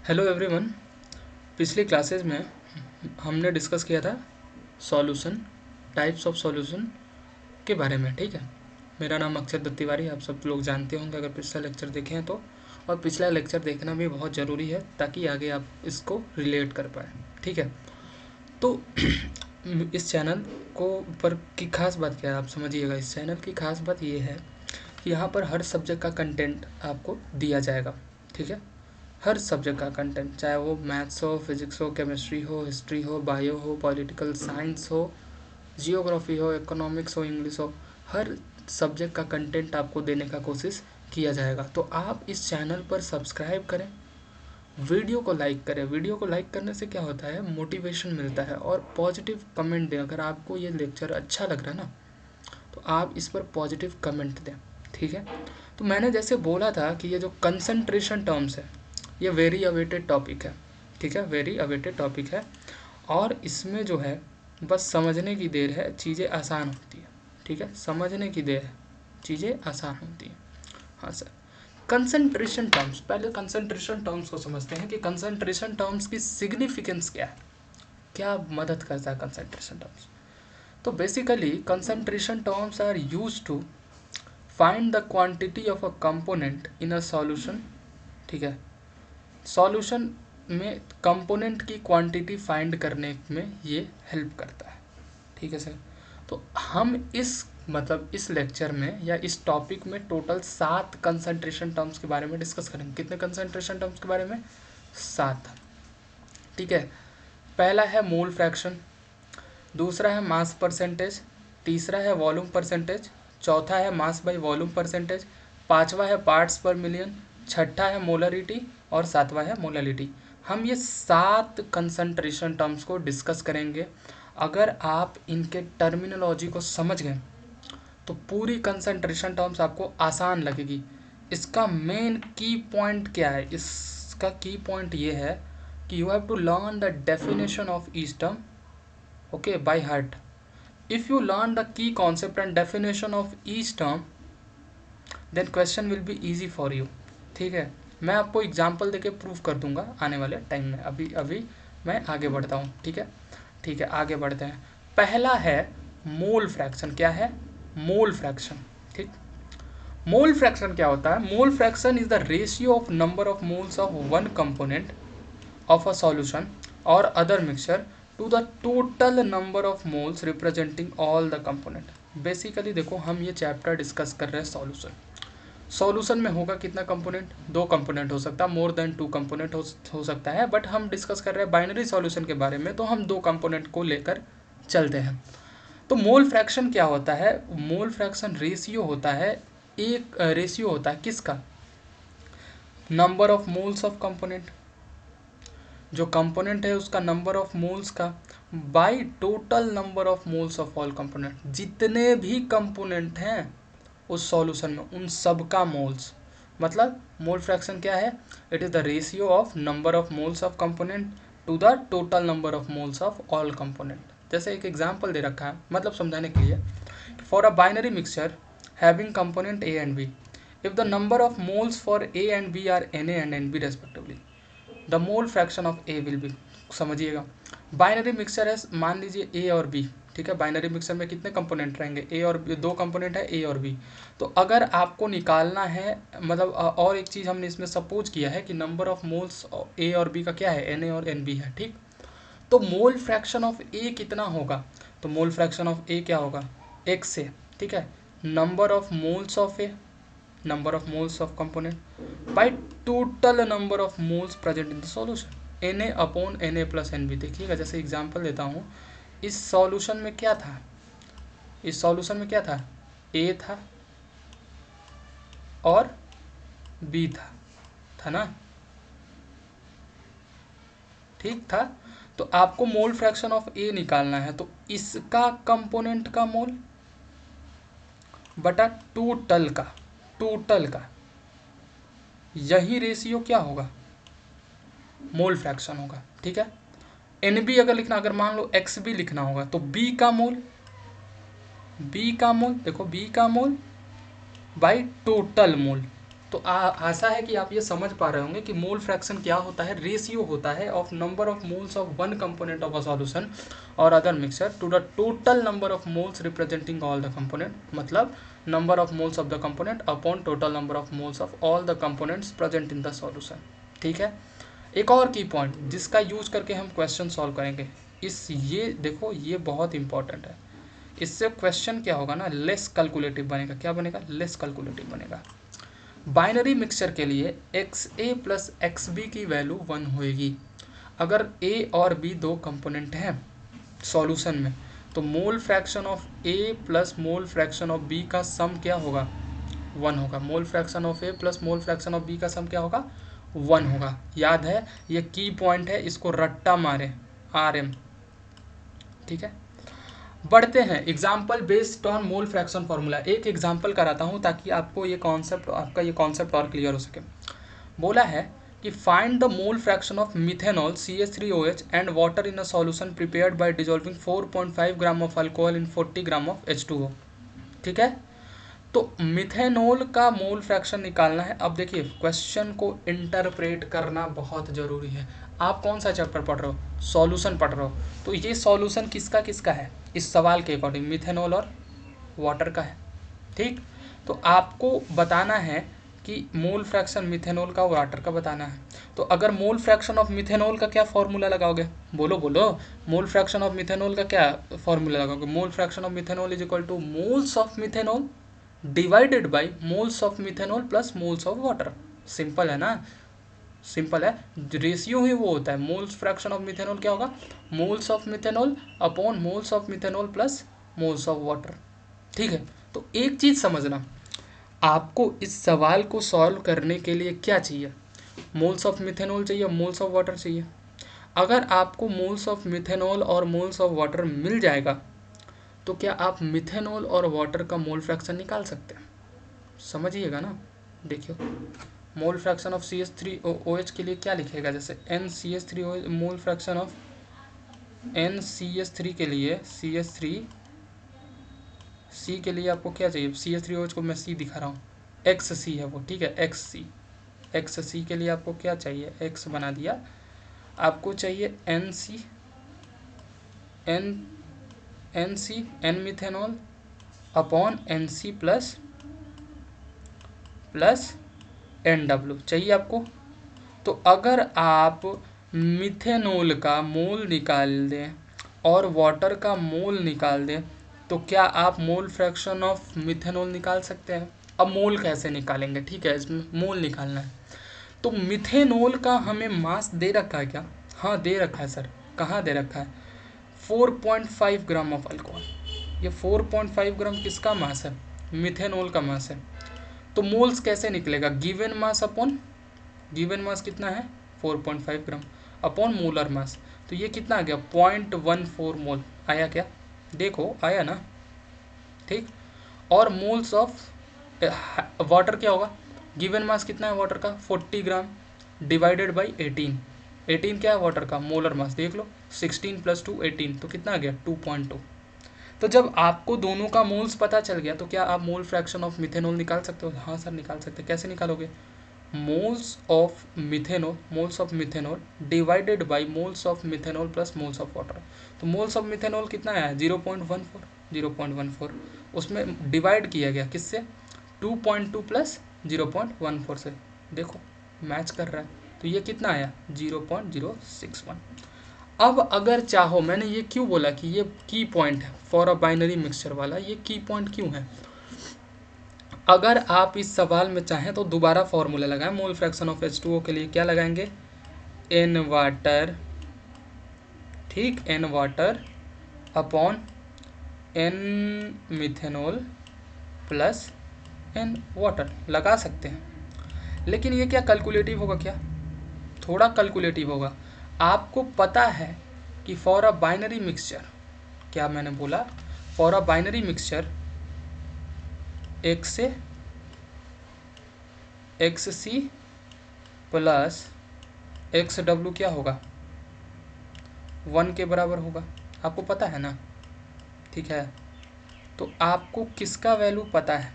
Hello everyone. पिछली classes में हमने डिस्कस किया था सॉल्यूशन, टाइप्स ऑफ सॉल्यूशन के बारे में। ठीक है, मेरा नाम अक्षर दत्त तिवारी, आप सब लोग जानते होंगे अगर पिछला लेक्चर देखे हैं तो। और पिछला लेक्चर देखना भी बहुत ज़रूरी है ताकि आगे आप इसको रिलेट कर पाए। ठीक है, तो इस चैनल को पर की खास बात क्या है आप समझिएगा। इस चैनल की खास बात ये है कि यहाँ पर हर सब्जेक्ट का कंटेंट आपको दिया जाएगा। ठीक है, हर सब्जेक्ट का कंटेंट, चाहे वो मैथ्स हो, फिजिक्स हो, केमिस्ट्री हो, हिस्ट्री हो, बायो हो, पॉलिटिकल साइंस हो, जियोग्राफी हो, इकोनॉमिक्स हो, इंग्लिश हो, हर सब्जेक्ट का कंटेंट आपको देने का कोशिश किया जाएगा। तो आप इस चैनल पर सब्सक्राइब करें, वीडियो को लाइक करें। वीडियो को लाइक करने से क्या होता है, मोटिवेशन मिलता है, और पॉजिटिव कमेंट दें। अगर आपको ये लेक्चर अच्छा लग रहा है ना तो आप इस पर पॉजिटिव कमेंट दें। ठीक है, तो मैंने जैसे बोला था कि ये जो कंसंट्रेशन टर्म्स है ये वेरी अवेटेड टॉपिक है। ठीक है, वेरी अवेटेड टॉपिक है, और इसमें जो है बस समझने की देर है, चीज़ें आसान होती है। ठीक है, समझने की देर है, चीज़ें आसान होती हैं। हाँ सर, कंसंट्रेशन टर्म्स, पहले कंसंट्रेशन टर्म्स को समझते हैं कि कंसंट्रेशन टर्म्स की सिग्निफिकेंस क्या है, क्या मदद करता है कंसंट्रेशन टर्म्स। तो basically concentration terms are use to find the quantity of a component in a solution. ठीक है, सॉल्यूशन में कंपोनेंट की क्वांटिटी फाइंड करने में ये हेल्प करता है। ठीक है सर, तो हम इस लेक्चर में या इस टॉपिक में टोटल 7 कंसंट्रेशन टर्म्स के बारे में डिस्कस करेंगे। कितने कंसंट्रेशन टर्म्स के बारे में? 7। ठीक है, पहला है मोल फ्रैक्शन, दूसरा है मास परसेंटेज, तीसरा है वॉल्यूम परसेंटेज, चौथा है मास बाई वॉल्यूम परसेंटेज, पांचवा है पार्ट्स पर मिलियन, छठा है मोलरिटी, और सातवां है मोललिटी। हम ये 7 कंसंट्रेशन टर्म्स को डिस्कस करेंगे। अगर आप इनके टर्मिनोलॉजी को समझ गए तो पूरी कंसंट्रेशन टर्म्स आपको आसान लगेगी। इसका मेन की पॉइंट क्या है? इसका की पॉइंट ये है कि you have to learn the definition of each term, okay, by heart. If you learn the key concept and definition of each term, then question will be easy for you. ठीक है, मैं आपको example देके prove कर दूंगा आने वाले time में। अभी अभी मैं आगे बढ़ता हूँ। ठीक है, ठीक है, आगे बढ़ते हैं। पहला है मोल फ्रैक्शन। क्या है? Mole fraction. ठीक, मोल फ्रैक्शन क्या होता है? Mole fraction is the ratio of number of moles of one component of a solution or other mixture to the total number of moles representing all the component. Basically देखो, हम ये chapter discuss कर रहे हैं solution. Solution में होगा कितना component? 2 component हो सकता है, मोर देन 2 कंपोनेंट हो सकता है, बट हम डिस्कस कर रहे हैं बाइनरी सॉल्यूशन के बारे में, तो हम 2 कंपोनेंट को लेकर चलते हैं। तो मोल फ्रैक्शन क्या होता है? मोल फ्रैक्शन रेशियो होता है, एक रेशियो होता है किसका? Number of moles of component, जो कंपोनेंट है उसका नंबर ऑफ मोल्स का, by total number of moles of all component. जितने भी कंपोनेंट हैं उस सॉल्यूशन में उन सब का मोल्स, मतलब मोल फ्रैक्शन क्या है? It is the ratio of number of moles of component to the total number of moles of all component. जैसे एक एग्जांपल दे रखा है, मतलब समझाने के लिए, for a binary mixture having component A and B, if the number of moles for A and B are Na and Nb respectively, the mole fraction of A will be. समझिएगा, binary mixture है, मान लीजिए ए और B. ठीक है, binary mixture में कितने component रहेंगे? ए और बी, 2 कंपोनेंट है ए और बी। तो अगर आपको निकालना है, मतलब और एक चीज़ हमने इसमें सपोज किया है कि नंबर ऑफ मोल्स ए और बी का क्या है? Na और Nb है। ठीक, तो मोल फ्रैक्शन ऑफ ए कितना होगा? तो मोल फ्रैक्शन ऑफ ए क्या होगा? x से। ठीक है, number of moles of A, number of moles of component by total number of moles present in the solution, Na upon Na plus Nb। देखिएगा, जैसे एग्जांपल देता हूँ, इस सॉल्यूशन में क्या था? इस सॉल्यूशन में क्या था? A था और B था ना? ठीक था, तो आपको मोल फ्रैक्शन ऑफ A निकालना है, तो इसका कंपोनेंट का मोल बटा टोटल का यही रेशियो क्या होगा? मोल फ्रैक्शन होगा। ठीक है, एन बी अगर लिखना, अगर मान लो एक्स बी लिखना होगा तो बी का मोल देखो, बी का मोल बाई टोटल मोल। तो आशा है कि आप ये समझ पा रहे होंगे कि मोल फ्रैक्शन क्या होता है। रेशियो होता है of number of moles of one component of a solution और other mixture to the total number of moles representing all the component, मतलब number of moles of the component upon total number of moles of all the components present in the solution. ठीक है। एक और की point जिसका use करके हम question solve करेंगे, ये देखो ये बहुत इंपॉर्टेंट है। इससे क्वेश्चन क्या होगा ना, लेस कैलकुलेटिव बनेगा। क्या बनेगा? लेस कैलकुलेटिव बनेगा। बाइनरी मिक्सचर के लिए एक्स ए प्लस एक्स बी की वैल्यू 1 होएगी। अगर ए और बी दो कंपोनेंट हैं सॉल्यूशन में, तो mole fraction of A plus mole fraction of B का सम क्या होगा? 1 होगा। Mole fraction of A plus mole fraction of B का सम क्या होगा? 1 होगा। याद है, ये की पॉइंट है, इसको रट्टा मारे RM। ठीक है, बढ़ते हैं example based on mole fraction formula. एक एग्जाम्पल कराता हूँ ताकि आपको ये कॉन्सेप्ट और क्लियर हो सके। बोला है कि find the mole fraction of methanol CH3OH and water in a solution prepared by dissolving 4.5 gram of alcohol in 40 gram of H2O। ठीक है, तो मिथेनॉल का मोल फ्रैक्शन निकालना है। अब देखिए, क्वेश्चन को इंटरप्रेट करना बहुत ज़रूरी है। आप कौन सा चैप्टर पढ़ रहे हो? सॉल्यूशन पढ़ रहे हो, तो ये सॉल्यूशन किसका किसका है? इस सवाल के अकॉर्डिंग मिथेनॉल और वाटर का है। ठीक, तो आपको बताना है कि मोल फ्रैक्शन मिथेनॉल का और वाटर का बताना है। तो अगर मोल फ्रैक्शन ऑफ मिथेनॉल का क्या फॉर्मूला लगाओगे? बोलो बोलो, मोल फ्रैक्शन ऑफ मिथेनॉल का क्या फॉर्मूला लगाओगे? मोल fraction of methanol is equal two moles of methanol divided by moles of methanol plus moles of water. Simple है ना, सिंपल है। रेशियो ही वो होता है। मोल्स फ्रैक्शन ऑफ मिथेनॉल क्या होगा? Moles of methanol upon moles of methanol plus moles of water. ठीक है, तो एक चीज़ समझना, आपको इस सवाल को सॉल्व करने के लिए क्या चाहिए? मोल्स ऑफ मिथेनॉल चाहिए, मोल्स ऑफ वाटर चाहिए। अगर आपको मोल्स ऑफ मिथेनॉल और मोल्स ऑफ वाटर मिल जाएगा तो क्या आप मिथेनॉल और वाटर का मोल फ्रैक्शन निकाल सकते हैं? समझिएगा ना। देखियो, मोल फ्रैक्शन ऑफ CH3OH के लिए क्या लिखेगा? जैसे NCH3OH mole fraction of NCH3 के लिए CH3C के लिए आपको क्या चाहिए? CH3OH को मैं C दिखा रहा हूँ, XC है वो। ठीक है, XC के लिए आपको क्या चाहिए? X बना दिया। आपको चाहिए N methanol upon NC plus NW चाहिए आपको। तो अगर आप मिथेनॉल का मोल निकाल दें और वाटर का मोल निकाल दें तो क्या आप मोल फ्रैक्शन ऑफ मिथेनॉल निकाल सकते हैं? अब मोल कैसे निकालेंगे? ठीक है, इसमें मोल निकालना है। तो मिथेनॉल का हमें मास दे रखा है क्या? हाँ दे रखा है सर। कहाँ दे रखा है? 4.5 ग्राम ऑफ अल्कोहल। ये 4.5 ग्राम किसका मास है? मिथेनॉल का मास है। तो मोल्स कैसे निकलेगा? Given mass upon, given mass कितना है? 4.5 ग्राम अपॉन मोलर मास। तो ये कितना आ गया? 0.14 मोल आया क्या? देखो आया ना। ठीक, और मोल्स ऑफ वाटर क्या होगा? गिवन मास कितना है वाटर का? 40 ग्राम डिवाइडेड बाई 18। 18 क्या है वाटर का? Molar mass. देख लो, 16 + 2 18, तो कितना आ गया? 2.2। तो जब आपको दोनों का मोल्स पता चल गया तो क्या आप मोल फ्रैक्शन ऑफ मिथेनॉल निकाल सकते हो? हाँ सर निकाल सकते हैं। कैसे निकालोगे? Moles of methanol divided by moles of methanol plus moles of water. तो मोल्स ऑफ मिथेनॉल कितना आया? 0.14 उसमें डिवाइड किया गया किससे? 2.2 प्लस 0.14 से। देखो मैच कर रहा है, तो ये कितना आया? 0.061। अब अगर चाहो, मैंने ये क्यों बोला कि ये की पॉइंट है फॉर अ बाइनरी मिक्सचर वाला, ये की पॉइंट क्यों है? अगर आप इस सवाल में चाहें तो दोबारा फॉर्मूला लगाएं। मोल फ्रैक्शन ऑफ H2O के लिए क्या लगाएंगे? N वाटर, ठीक, N water upon N methanol plus N water लगा सकते हैं। लेकिन ये क्या कैलकुलेटिव होगा? क्या थोड़ा कैलकुलेटिव होगा। आपको पता है कि फॉर अ बाइनरी मिक्सचर, क्या मैंने बोला? For a binary mixture XC plus XW क्या होगा? 1 के बराबर होगा। आपको पता है ना? ठीक है, तो आपको किसका वैल्यू पता है?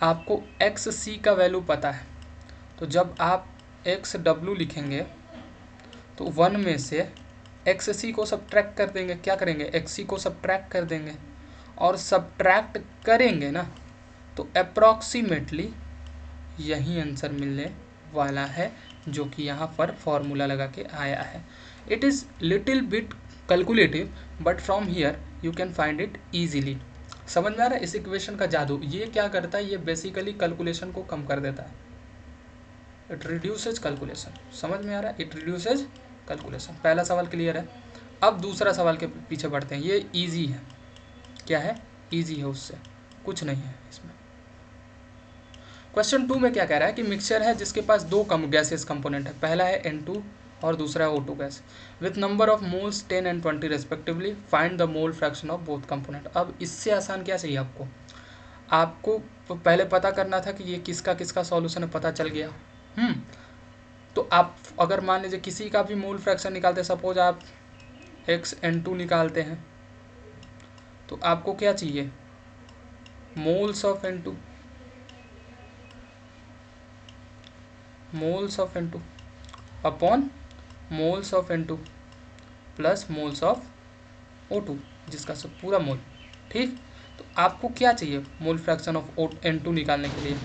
आपको एक्स सी का वैल्यू पता है, तो जब आप एक्स डब्ल्यू लिखेंगे तो 1 में से एक्स सी को सब्ट्रैक्ट कर देंगे, क्या करेंगे, एक्स सी को सब्ट्रैक्ट कर देंगे, और सब्ट्रैक्ट करेंगे ना तो अप्रॉक्सीमेटली यही आंसर मिलने वाला है जो कि यहाँ पर फॉर्मूला लगा के आया है। It is little bit calculative but from here you can find it easily. समझ में आ रहा है इस इक्वेशन का जादू? ये क्या करता है, ये बेसिकली कैलकुलेशन को कम कर देता है। It reduces calculation. समझ में आ रहा है, इट रिड्यूसेज कैलकुलेशन। पहला सवाल क्लियर है। अब दूसरा सवाल के पीछे बढ़ते हैं। ये ईजी है, क्या है, ईजी है, उससे कुछ नहीं है इसमें। क्वेश्चन 2 में क्या कह रहा है कि मिक्सचर है जिसके पास दो गैसेस कंपोनेंट है, पहला है N2 और दूसरा है O2 gas, with number of moles 10 and 20 respectively, find the mole fraction of both component. अब इससे आसान क्या चाहिए आपको, आपको पहले पता करना था कि ये किसका किसका सॉल्यूशन है, पता चल गया। तो आप अगर मान लीजिए किसी का भी मोल फ्रैक्शन निकालते, सपोज आप XN2 निकालते हैं, तो आपको क्या चाहिए, moles of N2, moles of N2 upon moles of N2 plus moles of O2 जिसका सब पूरा मोल। ठीक, तो आपको क्या चाहिए, मोल फ्रैक्शन ऑफ N2 निकालने के लिए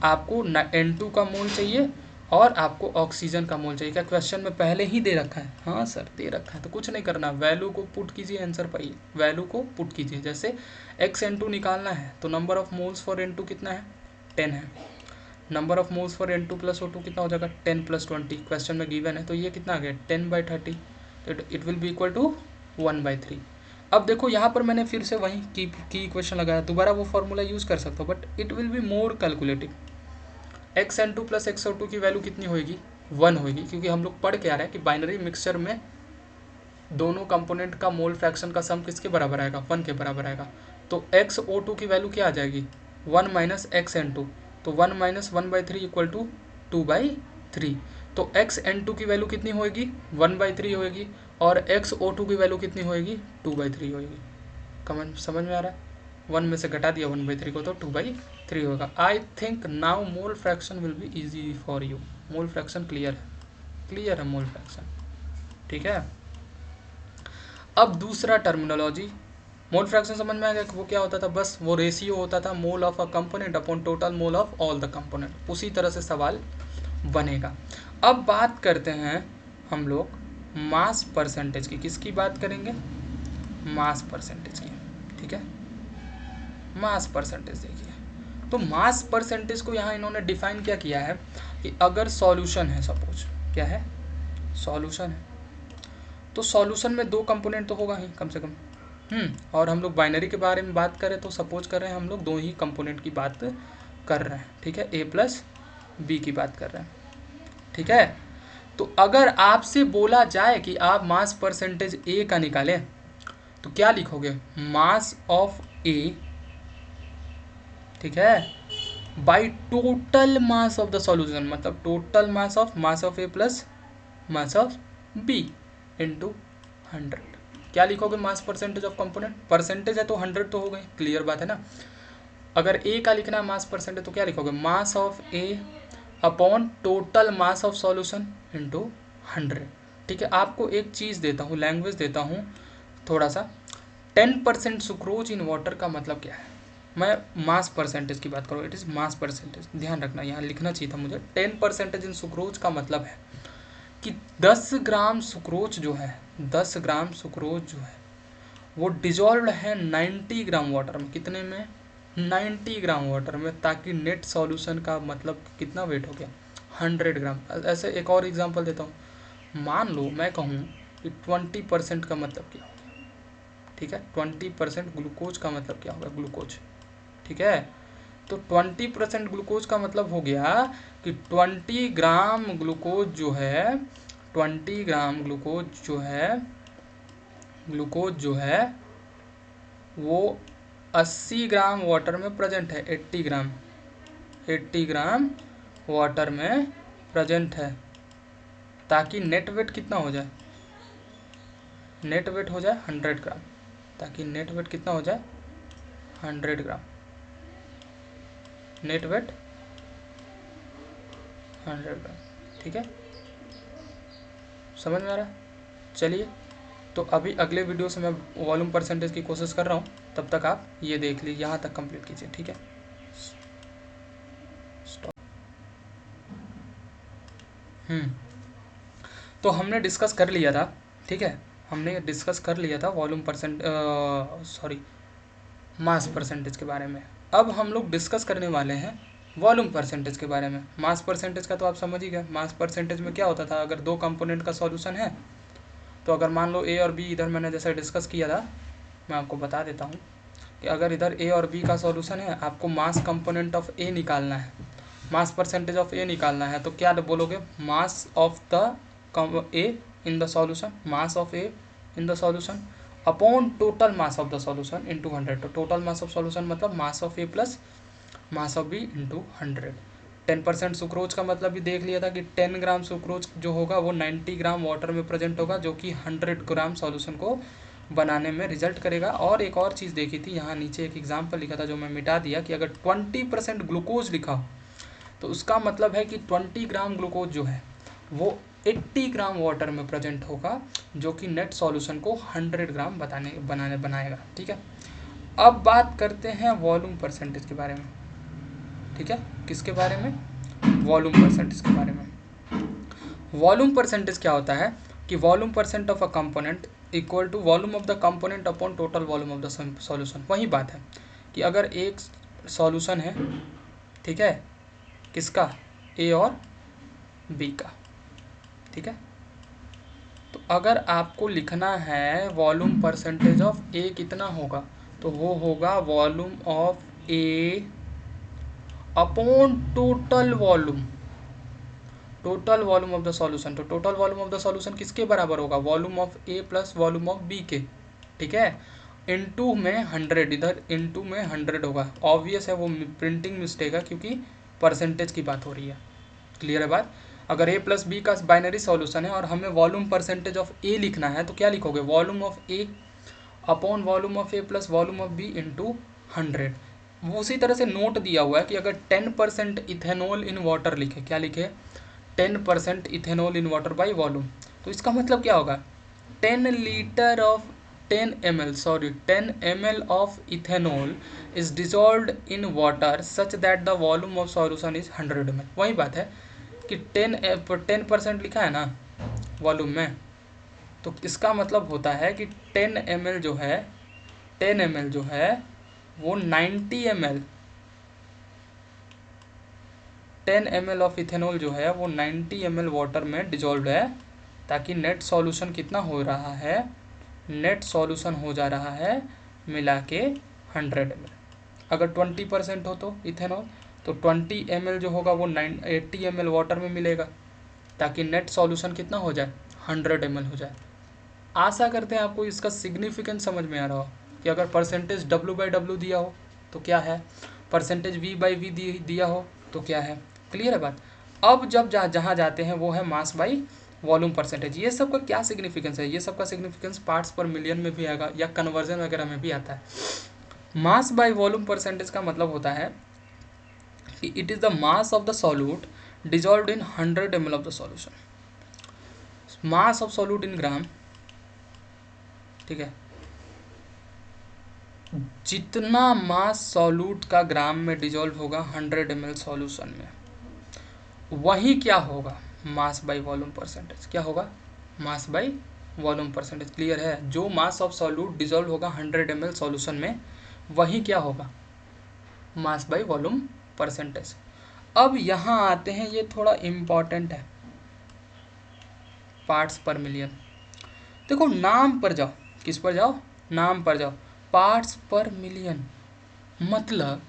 आपको N2 का मोल चाहिए और आपको ऑक्सीजन का मोल चाहिए। क्या क्वेश्चन में पहले ही दे रखा है? हाँ सर दे रखा है, तो कुछ नहीं करना, वैल्यू को पुट कीजिए, आंसर पाइए, वैल्यू को पुट कीजिए। जैसे XN2 निकालना है तो number of moles for N2 कितना है, 10 है, number of moles for N2 plus O2 कितना हो जाएगा, 10 प्लस 20, क्वेश्चन में गिवन है, तो ये कितना आ गया, 10/30, तो it will be equal to 1/3। अब देखो यहाँ पर मैंने फिर से वही की इक्वेशन लगाया, दोबारा वो फॉर्मूला यूज़ कर सकता हूँ, but it will be more calculative. XN2 plus XO2 की वैल्यू कितनी होगी, 1 होगी, क्योंकि हम लोग पढ़ के आ रहे हैं कि बाइनरी मिक्सचर में दोनों कंपोनेंट का मोल फ्रैक्शन का सम किसके बराबर आएगा, 1 के बराबर आएगा। तो XO2 की वैल्यू क्या आ जाएगी, 1 माइनस XN2, तो 1 माइनस 1/3 इक्वल टू 2/3। तो XN2 की वैल्यू कितनी होएगी, 1/3 होएगी, और XO2 की वैल्यू कितनी होएगी, 2/3 होएगी। कमेंट समझ में आ रहा है, 1 में से घटा दिया 1/3 को तो 2/3 होगा। I think now mole fraction will be easy for you. Mole fraction clear है, क्लियर है मोल फ्रैक्शन, ठीक है। अब दूसरा टर्मिनोलॉजी, मोल फ्रैक्शन समझ में आ गया कि वो क्या होता था, बस वो रेशियो होता था मोल of a component upon total mole of all the component. उसी तरह से सवाल बनेगा। अब बात करते हैं हम लोग मास परसेंटेज की। किसकी बात करेंगे, मास परसेंटेज की, ठीक है। मास परसेंटेज देखिए, तो मास परसेंटेज को यहाँ इन्होंने डिफाइन क्या किया है कि अगर सॉल्यूशन है, सपोज क्या है, सॉल्यूशन है, तो सॉल्यूशन में दो कंपोनेंट तो होगा ही कम से कम। और हम लोग बाइनरी के बारे में बात करें तो सपोज कर रहे हैं हम लोग दो ही कंपोनेंट की बात कर रहे हैं, ठीक है, A प्लस B की बात कर रहे हैं, ठीक है। तो अगर आपसे बोला जाए कि आप मास परसेंटेज A का निकालें तो क्या लिखोगे, मास ऑफ A, ठीक है, by total mass of the solution, मतलब total mass of A plus mass of B into 100। क्या लिखोगे, mass percentage of component, percentage है तो 100 तो हो गई, क्लियर बात है ना। अगर A का लिखना है मास परसेंटेज तो क्या लिखोगे, मास of A upon total mass of solution into 100, ठीक है। आपको एक चीज़ देता हूँ, लैंग्वेज देता हूँ थोड़ा सा, 10% सुक्रोज इन वाटर का मतलब क्या है। मैं मास परसेंटेज की बात करूँ, इट इज़ मास परसेंटेज, ध्यान रखना, यहाँ लिखना चाहिए था मुझे। 10% इन सुक्रोज का मतलब है कि 10 ग्राम सुक्रोज जो है, 10 ग्राम सुक्रोज जो है वो डिजॉल्व है 90 ग्राम वाटर में। कितने में, 90 ग्राम वाटर में, ताकि नेट सॉल्यूशन का मतलब कितना वेट हो गया, 100 ग्राम। ऐसे एक और एग्जांपल देता हूँ, मान लो मैं कहूँ कि 20% का मतलब क्या होगा, ठीक है, 20% ग्लूकोज का मतलब क्या होगा, ग्लूकोज, ठीक है। तो 20% ग्लूकोज का मतलब हो गया कि 20 ग्राम ग्लूकोज जो है, 20 ग्राम ग्लूकोज जो है वो 80 ग्राम वाटर में प्रेजेंट है, 80 ग्राम वाटर में प्रेजेंट है, ताकि नेट वेट कितना हो जाए, नेट वेट हो जाए 100 ग्राम, ताकि नेट वेट कितना हो जाए 100 ग्राम, नेट वेट 100 ग्राम, ठीक है, समझ में आ रहा है। चलिए, तो अभी अगले वीडियो से मैं वॉल्यूम परसेंटेज की कोशिश कर रहा हूँ, तब तक आप ये देख लीजिए, यहाँ तक कंप्लीट कीजिए, ठीक है। तो हमने डिस्कस कर लिया था, ठीक है, हमने डिस्कस कर लिया था वॉल्यूम मास परसेंटेज के बारे में। अब हम लोग डिस्कस करने वाले हैं वॉल्यूम परसेंटेज के बारे में। मास परसेंटेज का तो आप समझ ही गए। मास परसेंटेज में क्या होता था, अगर दो कंपोनेंट का सॉल्यूशन है, तो अगर मान लो ए और बी, इधर मैंने जैसे डिस्कस किया था, मैं आपको बता देता हूँ कि अगर इधर ए और बी का सॉल्यूशन है, आपको मास कंपोनेंट ऑफ ए निकालना है, मास परसेंटेज ऑफ ए निकालना है, तो क्या बोलोगे, mass of the A in the solution, mass of A in the solution upon total mass of the solution into 100। तो टोटल मास ऑफ सॉल्यूशन मतलब mass of A plus mass of B into 100। 10% sucrose का मतलब भी देख लिया था कि 10 ग्राम sucrose जो होगा वो 90 ग्राम वाटर में प्रेजेंट होगा, जो कि 100 ग्राम सॉल्यूशन को बनाने में रिजल्ट करेगा। और एक और चीज़ देखी थी, यहाँ नीचे एक एग्जाम्पल लिखा था जो मैं मिटा दिया, कि अगर 20% ग्लूकोज लिखा हो तो उसका मतलब है कि 20 ग्राम ग्लूकोज जो है वो 80 ग्राम वाटर में प्रेजेंट होगा, जो कि नेट सॉल्यूशन को 100 ग्राम बनाएगा, ठीक है। अब बात करते हैं वॉल्यूम परसेंटेज के बारे में, ठीक है। किसके बारे में, वॉल्यूम परसेंटेज के बारे में। वॉल्यूम परसेंटेज क्या होता है कि volume percent of a component equal to volume of the component upon total volume of the solution. वही बात है कि अगर एक सॉल्यूशन है, ठीक है, किसका, ए और बी का, ठीक है, तो अगर आपको लिखना है वॉल्यूम परसेंटेज ऑफ ए कितना होगा, तो वो होगा volume of A upon total volume of the solution. तो total volume of the solution किसके बराबर होगा, volume of A plus volume of B के, ठीक है, इनटू में 100, इधर इनटू में 100 होगा। ऑब्वियस है, वो प्रिंटिंग मिस्टेक है क्योंकि परसेंटेज की बात हो रही है। क्लियर है बात। अगर ए प्लस बी का बाइनरी सॉल्यूशन है और हमें वॉल्यूम परसेंटेज ऑफ ए लिखना है, तो क्या लिखोगे, volume of A upon volume of A plus volume of B into 100। वो उसी तरह से नोट दिया हुआ है कि अगर 10% इथेनॉल इन वाटर लिखे, क्या लिखे, 10% ethanol in water by volume, तो इसका मतलब क्या होगा, 10 litre of 10 ml of ethanol is dissolved in water such that the volume of solution is 100 ml। वही बात है कि 10% लिखा है ना वॉल्यूम में, तो इसका मतलब होता है कि 10 ml जो है, 10 ml जो है वो 90 ml, 10 ml ऑफ इथेनॉल जो है वो 90 ml वाटर में डिजोल्व है, ताकि नेट सॉल्यूशन कितना हो रहा है, नेट सॉल्यूशन हो जा रहा है मिला के 100 ml। अगर 20% हो तो इथेनॉल, तो 20 ml जो होगा वो 80 ml वाटर में मिलेगा, ताकि नेट सॉल्यूशन कितना हो जाए, 100 ml हो जाए। आशा करते हैं आपको इसका सिग्निफिकेंस समझ में आ रहा हो कि अगर परसेंटेज W/W दिया हो तो क्या है, परसेंटेज V/V दिया हो तो क्या है। क्लियर है बात। अब जब जहाँ जाते हैं वो है मास बाई वॉल्यूम परसेंटेज। ये सब का क्या सिग्निफिकेंस है, ये सब का सिग्निफिकेंस पार्ट्स पर मिलियन में भी आएगा या कन्वर्जन वगैरह में भी आता है। मास बाई वॉल्यूम परसेंटेज का मतलब होता है कि it is the mass of the solute dissolved in 100 ml of the solution. Mass of solute in gram, ठीक है, जितना मास सॉल्यूट का ग्राम में डिजॉल्व होगा 100 ml सॉल्यूशन में, वही क्या होगा, मास बाई वॉल्यूम परसेंटेज। क्या होगा, मास बाई वॉल्यूम परसेंटेज। क्लियर है। जो मास ऑफ सॉल्यूट डिजॉल्व होगा 100 ml सॉल्यूशन में, वही क्या होगा, मास बाई वॉल्यूम परसेंटेज। अब यहाँ आते हैं, ये थोड़ा इम्पॉर्टेंट है, पार्ट्स पर मिलियन। देखो नाम पर जाओ, किस पर जाओ, नाम पर जाओ, पार्ट्स पर मिलियन मतलब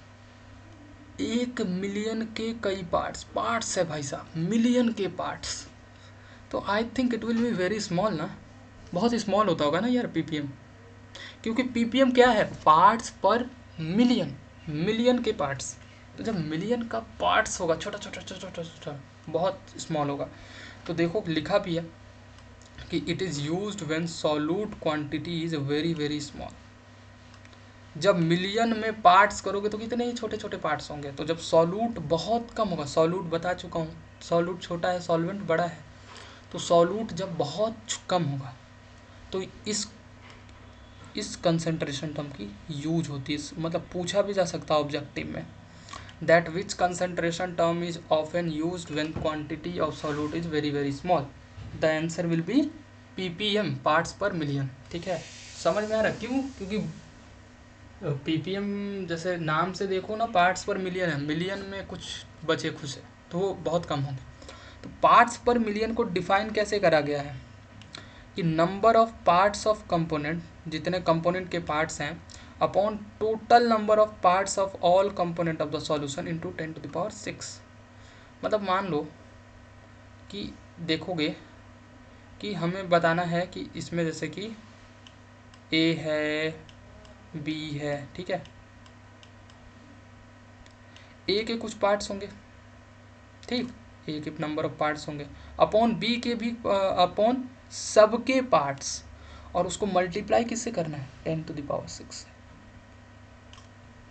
1 मिलियन के कई पार्ट्स है भाई साहब, मिलियन के पार्ट्स। तो आई think it will be very small ना, बहुत स्मॉल होता होगा ना यार पीपीएम, क्योंकि पीपीएम क्या है, पार्ट्स पर मिलियन, मिलियन के पार्ट्स। तो जब मिलियन का पार्ट्स होगा, छोटा छोटा छोटा छोटा छोटा, बहुत स्मॉल होगा। तो देखो लिखा भी है कि it is used when solute quantity is very very small. जब मिलियन में पार्ट्स करोगे तो कितने ही छोटे छोटे पार्ट्स होंगे। तो जब सॉल्यूट बहुत कम होगा, सॉल्यूट बता चुका हूँ, सॉल्यूट छोटा है, सॉल्वेंट बड़ा है, तो सॉल्यूट जब बहुत कम होगा तो इस कंसंट्रेशन टर्म की यूज होती है। मतलब पूछा भी जा सकता है ऑब्जेक्टिव में, that which concentration term is often used when quantity of solute is very very small. The answer will be ppm, parts per million. ठीक है, समझ में आ रहा क्यों? क्योंकि ppm जैसे नाम से देखो ना, पार्ट्स पर मिलियन है, मिलियन में कुछ बचे खुश है तो वो बहुत कम होंगे। तो पार्ट्स पर मिलियन को डिफाइन कैसे करा गया है कि number of parts of component, जितने कंपोनेंट के पार्ट्स हैं, upon total number of parts of all component of the solution into 10⁶। मतलब मान लो कि देखोगे कि हमें बताना है कि इसमें जैसे कि ए है, बी है, ठीक है, ए के कुछ पार्ट्स होंगे, ठीक, ए के नंबर ऑफ पार्ट्स होंगे, अपॉन बी के भी, अपॉन सबके पार्ट्स, और उसको मल्टीप्लाई किससे करना है, 10⁶।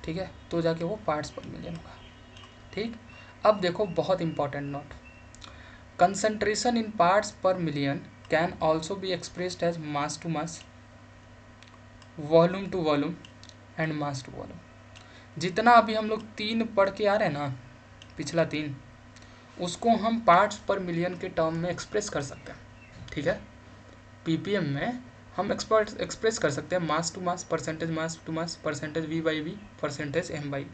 ठीक है, तो जाके वो पार्ट्स पर मिलियन होगा। ठीक, अब देखो बहुत important note, concentration in parts per million can also be expressed as mass to mass, volume to volume and mass to volume. जितना अभी हम लोग 3 पढ़ के आ रहे हैं ना, पिछला 3, उसको हम पार्ट्स पर मिलियन के टर्म में एक्सप्रेस कर सकते हैं। ठीक है, ppm में हम एक्सप्रेस कर सकते हैं mass to mass, percentage mass to mass, percentage v/v, percentage m/v।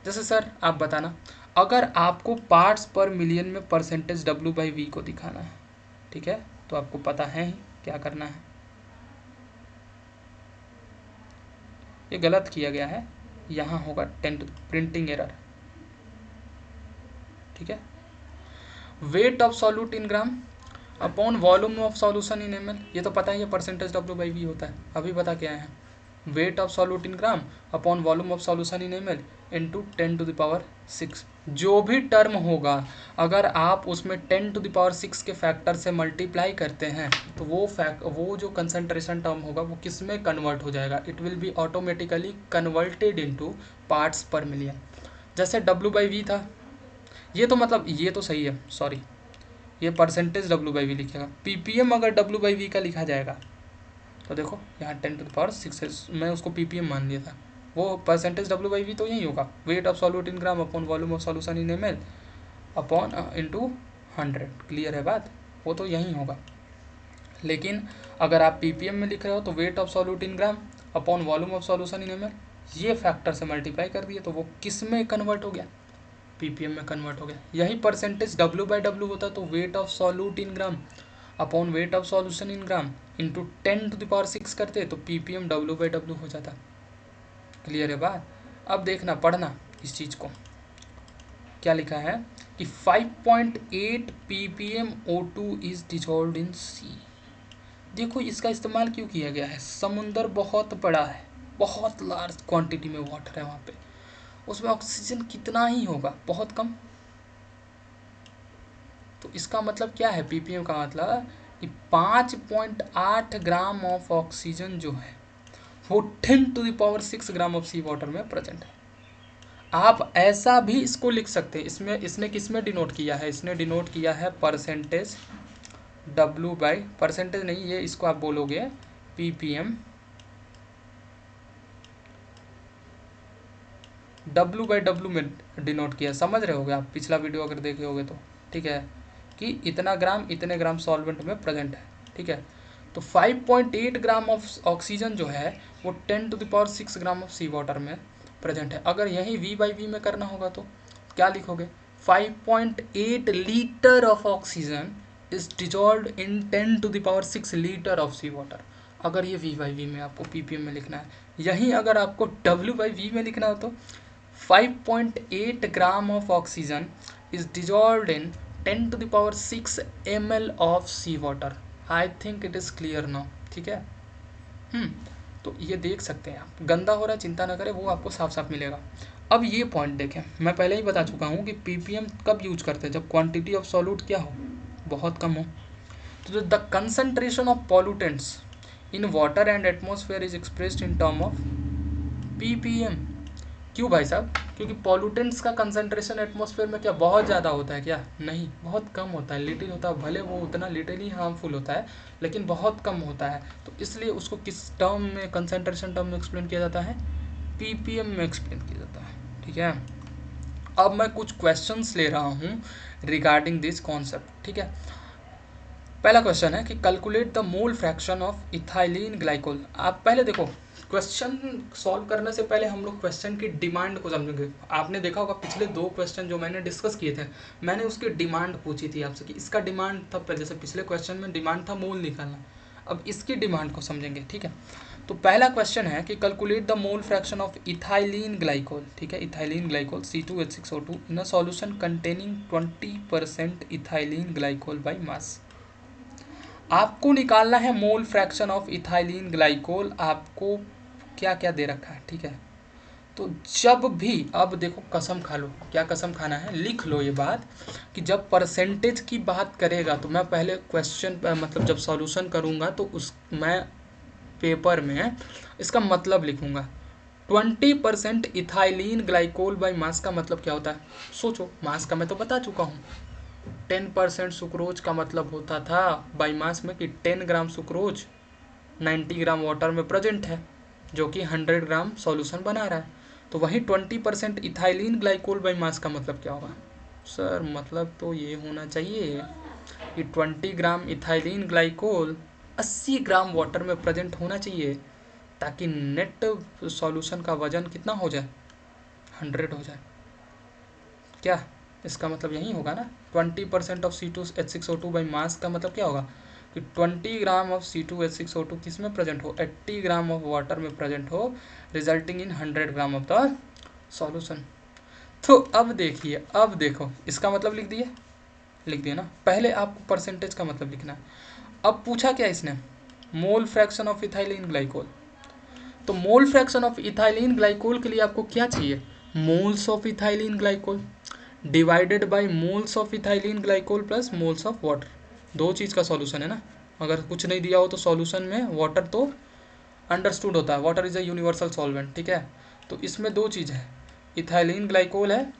जैसे सर आप बताना, अगर आपको पार्ट्स पर मिलियन में परसेंटेज w/v को दिखाना है, ठीक है, तो आपको पता है ही क्या करना है। ये गलत किया गया है, यहाँ होगा 10 प्रिंटिंग एरर। ठीक है, weight of solute in gram upon volume of solution in ml, ये तो पता ही है परसेंटेज w/v होता है, अभी बता के आए हैं। Weight of solute in gram upon volume of solution in ml into 10⁶। जो भी टर्म होगा अगर आप उसमें 10⁶ के फैक्टर से मल्टीप्लाई करते हैं तो वो जो कंसंट्रेशन टर्म होगा वो किस में कन्वर्ट हो जाएगा, it will be automatically converted into parts per million. जैसे w/v था, ये तो मतलब ये तो सही है, सॉरी, ये परसेंटेज w/v लिखेगा। ppm अगर w/v का लिखा जाएगा तो देखो यहाँ 10⁶, मैं उसको ppm मान लिया था, वो परसेंटेज w/v तो यही होगा, weight of solute in gram upon volume of solution in ml upon into 100। Clear है बात, वो तो यही होगा। लेकिन अगर आप ppm में लिख रहे हो तो weight of solute in gram upon volume of solution in ml, ये फैक्टर से मल्टीप्लाई कर दिए तो वो किस में कन्वर्ट हो गया, ppm में कन्वर्ट हो गया। यही परसेंटेज w/w होता तो weight of solute in gram upon weight of solution in gram into 10⁶ करते तो ppm w/w हो जाता। क्लियर है बात। अब देखना, पढ़ना इस चीज़ को, क्या लिखा है कि 5.8 ppm O2 इज डिजॉल्व्ड इन सी। देखो इसका इस्तेमाल क्यों किया गया है, समुंदर बहुत बड़ा है, बहुत लार्ज क्वांटिटी में वाटर है वहाँ पे, उसमें ऑक्सीजन कितना ही होगा, बहुत कम। तो इसका मतलब क्या है, ppm का मतलब कि 5.8 ग्राम ऑफ ऑक्सीजन जो है वो 10⁶ ग्राम ऑफ सी वाटर में प्रेजेंट है। आप ऐसा भी इसको लिख सकते हैं, इसमें इसने किस में डिनोट किया है, इसने डिनोट किया है परसेंटेज w बाई, परसेंटेज नहीं, ये इसको आप बोलोगे ppm w/w में डिनोट किया, समझ रहे होगे आप, पिछला वीडियो अगर देखे होगे तो। ठीक है, कि इतना ग्राम इतने ग्राम सॉल्वेंट में प्रेजेंट है। ठीक है, तो 5.8 ग्राम ऑफ ऑक्सीजन जो है वो 10⁶ ग्राम ऑफ सी वाटर में प्रेजेंट है। अगर यही v/v में करना होगा तो क्या लिखोगे, 5.8 litre of oxygen is dissolved in 10⁶ litre of sea water. अगर ये v/v में आपको ppm में लिखना है, यही अगर आपको w/v में लिखना हो तो 5.8 gram of oxygen is dissolved in 10⁶ ml of sea water. I think it is clear now. ठीक है, तो ये देख सकते हैं आप, गंदा हो रहा है चिंता ना करें, वो आपको साफ साफ मिलेगा। अब ये पॉइंट देखें, मैं पहले ही बता चुका हूँ कि ppm कब यूज करते हैं, जब क्वांटिटी ऑफ सॉल्यूट क्या हो, बहुत कम हो। तो the concentration of pollutants in water and atmosphere is expressed in term of ppm। क्यों भाई साहब? क्योंकि पॉल्यूटेंट्स का कंसंट्रेशन एटमॉस्फेयर में क्या बहुत ज़्यादा होता है क्या? नहीं, बहुत कम होता है, लिटिल होता है, भले वो उतना लिटिल ही हार्मफुल होता है लेकिन बहुत कम होता है। तो इसलिए उसको किस टर्म में, कंसंट्रेशन टर्म में एक्सप्लेन किया जाता है? ppm में एक्सप्लेन किया जाता है। ठीक है, अब मैं कुछ क्वेश्चंस ले रहा हूँ रिगार्डिंग दिस कॉन्सेप्ट। ठीक है, पहला क्वेश्चन है कि calculate the mole fraction of ethylene glycol. आप पहले देखो, क्वेश्चन सॉल्व करने से पहले हम लोग क्वेश्चन की डिमांड को समझेंगे। आपने देखा होगा पिछले 2 क्वेश्चन जो मैंने डिस्कस किए थे, मैंने उसकी डिमांड पूछी थी आपसे कि इसका डिमांड था, जैसे पिछले क्वेश्चन में डिमांड था मोल निकालना, अब इसकी डिमांड को समझेंगे। ठीक है, तो पहला क्वेश्चन है कि calculate the mole fraction of ethylene glycol. ठीक है, ethylene glycol C2H6O2 in a solution containing 20% ethylene glycol by mass. आपको निकालना है मोल फ्रैक्शन ऑफ इथाइलिन ग्लाइकोल। आपको क्या क्या दे रखा है? ठीक है, तो जब भी, अब देखो कसम खा लो, क्या कसम खाना है, लिख लो ये बात कि जब परसेंटेज की बात करेगा तो मैं पहले क्वेश्चन मतलब जब सॉल्यूशन करूँगा तो उस मैं पेपर में इसका मतलब लिखूँगा। 20% इथाइलिन ग्लाइकोल बाई मास का मतलब क्या होता है? सोचो, मास का मैं तो बता चुका हूँ। 10% सुक्रोज का मतलब होता था बाई मास में कि 10 ग्राम सुक्रोज 90 ग्राम वाटर में प्रेजेंट है, जो कि 100 ग्राम सॉल्यूशन बना रहा है। तो वहीं 20% इथाइलिन ग्लाइकोल बाई मास का मतलब क्या होगा? सर मतलब तो ये होना चाहिए कि 20 ग्राम इथाइलिन ग्लाइकोल 80 ग्राम वाटर में प्रेजेंट होना चाहिए, ताकि नेट सॉल्यूशन का वजन कितना हो जाए? 100 हो जाए। क्या इसका मतलब यही होगा ना? 20% ऑफ C2H6O2 बाई मास का मतलब क्या होगा कि 20 ग्राम ऑफ C2H6O2 किस में प्रेजेंट हो? 80 ग्राम ऑफ वाटर में प्रेजेंट हो, resulting in 100 gram of the solution. तो अब देखिए, अब देखो, इसका मतलब लिख दिए, लिख दिए ना। पहले आपको परसेंटेज का मतलब लिखना है। अब पूछा क्या इसने? Mole fraction of ethylene glycol. तो mole fraction of ethylene glycol के लिए आपको क्या चाहिए? Moles of ethylene glycol divided by moles of ethylene glycol plus moles of water. दो चीज़ का सॉल्यूशन है ना, अगर कुछ नहीं दिया हो तो सॉल्यूशन में वाटर तो अंडरस्टूड होता है, water is a universal solvent. ठीक है, तो इसमें दो चीज़ है, इथाइलिन ग्लाइकोल है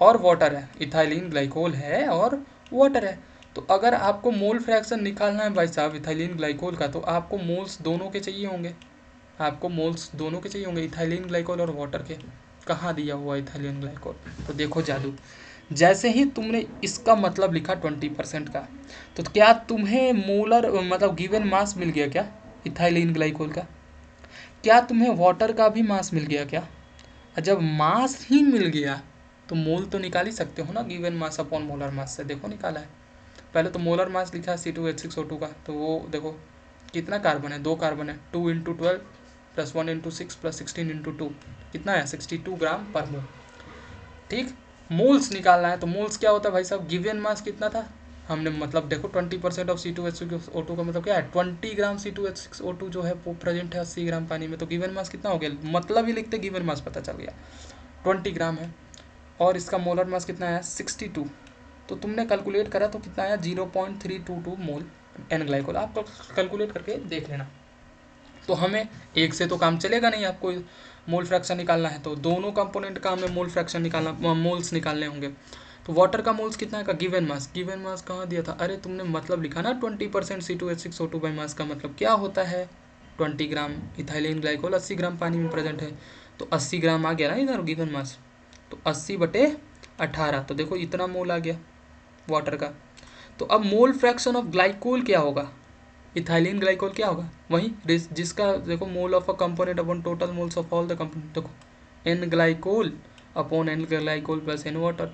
और वाटर है, इथाइलिन ग्लाइकोल है और वाटर है। तो अगर आपको मोल फ्रैक्शन निकालना है भाई साहब इथाइलिन ग्लाइकोल का, तो आपको मोल्स दोनों के चाहिए होंगे, आपको मोल्स दोनों के चाहिए होंगे, इथाइलिन ग्लाइकोल और वाटर के। कहाँ दिया हुआ इथाइलिन ग्लाइकोल? तो देखो जादू, जैसे ही तुमने इसका मतलब लिखा 20% का, तो क्या तुम्हें मोलर मतलब गिवन मास मिल गया क्या इथाइलिन ग्लाइकोल का? क्या तुम्हें वाटर का भी मास मिल गया क्या? जब मास ही मिल गया तो मोल तो निकाल ही सकते हो ना, given mass upon molar mass से। देखो निकाला है, पहले तो मोलर मास लिखा है C2H6O2 का, तो वो देखो कितना कार्बन है, 2 कार्बन है, 2 × 12 प्लस 1 × 6 प्लस 16 × 2, कितना है? 62 ग्राम पर मोल। ठीक, मोल्स निकालना है, तो मोल्स क्या होता है भाई साहब? गिवन मास कितना था हमने, मतलब देखो 20% ऑफ C2H6O2 का मतलब क्या है? 20 ग्राम C2H6O2 जो है वो प्रेजेंट है 80 ग्राम पानी में, तो गिवन मास कितना हो गया? मतलब ही लिखते गिवन मास पता चल गया 20 ग्राम है, और इसका मोलर मास कितना है? 62। तो तुमने कैलकुलेट करा तो कितना आया? 0.322 मोल एन ग्लाइकोल। आप कैलकुलेट करके देख लेना। तो हमें एक से तो काम चलेगा नहीं, आपको मोल फ्रैक्शन निकालना है, तो दोनों कंपोनेंट का हमें मोल फ्रैक्शन निकालना, मोल्स निकालने होंगे। तो वाटर का मोल्स कितना है का? गिवन मास, गिवन मास कहाँ दिया था? अरे तुमने मतलब लिखा ना 20% C2H6O2 बाई मास का मतलब क्या होता है? 20 ग्राम इथाइलिन ग्लाइकोल 80 ग्राम पानी में प्रेजेंट है, तो 80 ग्राम आ गया ना इधर गिवन मास, तो 80/18, तो देखो इतना मोल आ गया वाटर का। तो अब मोल फ्रैक्शन ऑफ ग्लाइकोल क्या होगा? इथाइलिन ग्लाइकोल क्या होगा? वही जिसका देखो mole of a component upon total moles of all the component, देखो n glycol upon n glycol plus n water.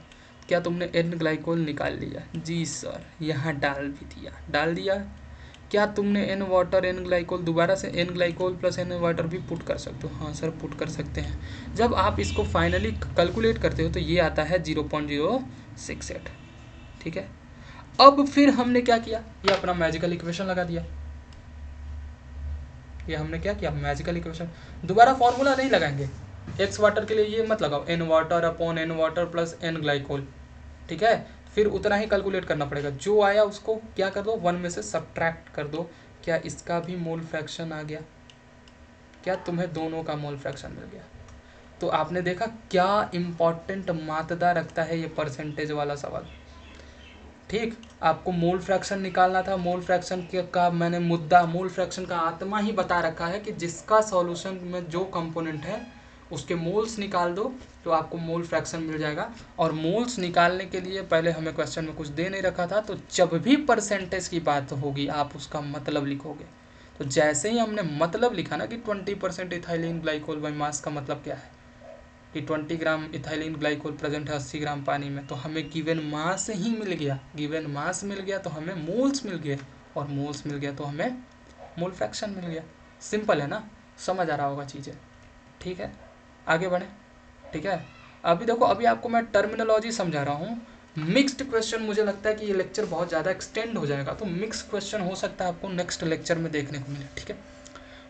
क्या तुमने एन ग्लाइकोल निकाल लिया? जी सर, यहाँ डाल भी दिया, डाल दिया। क्या तुमने एन वाटर एन ग्लाइकोल, दोबारा से n glycol plus n water भी पुट कर सकते हो? हाँ सर पुट कर सकते हैं। जब आप इसको फाइनली कैलकुलेट करते हो तो ये आता है 0.068। ठीक है, अब फिर हमने क्या किया? ये अपना मैजिकल इक्वेशन लगा दिया। ये हमने क्या किया? Magical equation. दोबारा फॉर्मूला नहीं लगाएंगे, एक्स वाटर के लिए ये मत लगाओ, n water upon n water plus n glycol. ठीक है, फिर उतना ही कैलकुलेट करना पड़ेगा, जो आया उसको क्या कर दो? 1 में से सब्ट्रैक्ट कर दो। क्या इसका भी मोल फ्रैक्शन आ गया? क्या तुम्हें दोनों का मोल फ्रैक्शन मिल गया। तो आपने देखा क्या इम्पॉर्टेंट मात्रा रखता है ये परसेंटेज वाला सवाल। ठीक, आपको मोल फ्रैक्शन निकालना था। मोल फ्रैक्शन का मैंने मुद्दा, मोल फ्रैक्शन का आत्मा ही बता रखा है कि जिसका सॉल्यूशन में जो कंपोनेंट है उसके मोल्स निकाल दो तो आपको मोल फ्रैक्शन मिल जाएगा। और मोल्स निकालने के लिए पहले हमें क्वेश्चन में कुछ दे नहीं रखा था, तो जब भी परसेंटेज की बात होगी आप उसका मतलब लिखोगे। तो जैसे ही हमने मतलब लिखा ना कि 20% इथाइलिन ग्लाइकोल बाई मास का मतलब क्या है कि 20 ग्राम इथाइलिन ग्लाइकोल प्रेजेंट है 80 ग्राम पानी में, तो हमें गिवन मास ही मिल गया। गिवन मास मिल गया तो हमें मोल्स मिल गए, और मोल्स मिल गया तो हमें मोल फ्रैक्शन मिल गया। सिंपल है ना, समझ आ रहा होगा चीज़ें। ठीक है, आगे बढ़ें। ठीक है, अभी देखो, अभी आपको मैं टर्मिनोलॉजी समझा रहा हूँ। मिक्स्ड क्वेश्चन, मुझे लगता है कि ये लेक्चर बहुत ज़्यादा एक्सटेंड हो जाएगा, तो मिक्स क्वेश्चन हो सकता है आपको नेक्स्ट लेक्चर में देखने को मिले। ठीक है,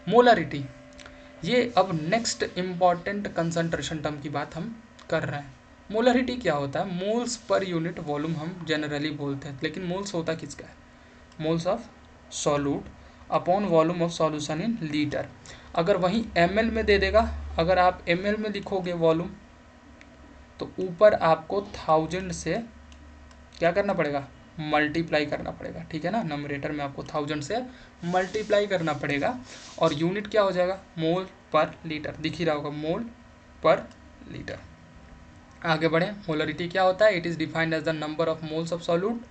मोलरिटी, ये अब नेक्स्ट इम्पॉर्टेंट कंसंट्रेशन टर्म की बात हम कर रहे हैं। मोलरिटी क्या होता है? मोल्स पर यूनिट वॉल्यूम हम जनरली बोलते हैं, लेकिन मोल्स होता किसका है? Moles of solute upon volume of solution in litre. अगर वहीं ml में दे देगा, अगर आप ml में लिखोगे वॉल्यूम, तो ऊपर आपको 1000 से क्या करना पड़ेगा? मल्टीप्लाई करना पड़ेगा। ठीक है ना, नंबरेटर में आपको 1000 से मल्टीप्लाई करना पड़ेगा, और यूनिट क्या हो जाएगा? मोल पर लीटर। दिख ही रहा होगा, मोल पर लीटर। आगे बढ़े, मोलरिटी क्या होता है? It is defined as the number of moles of solute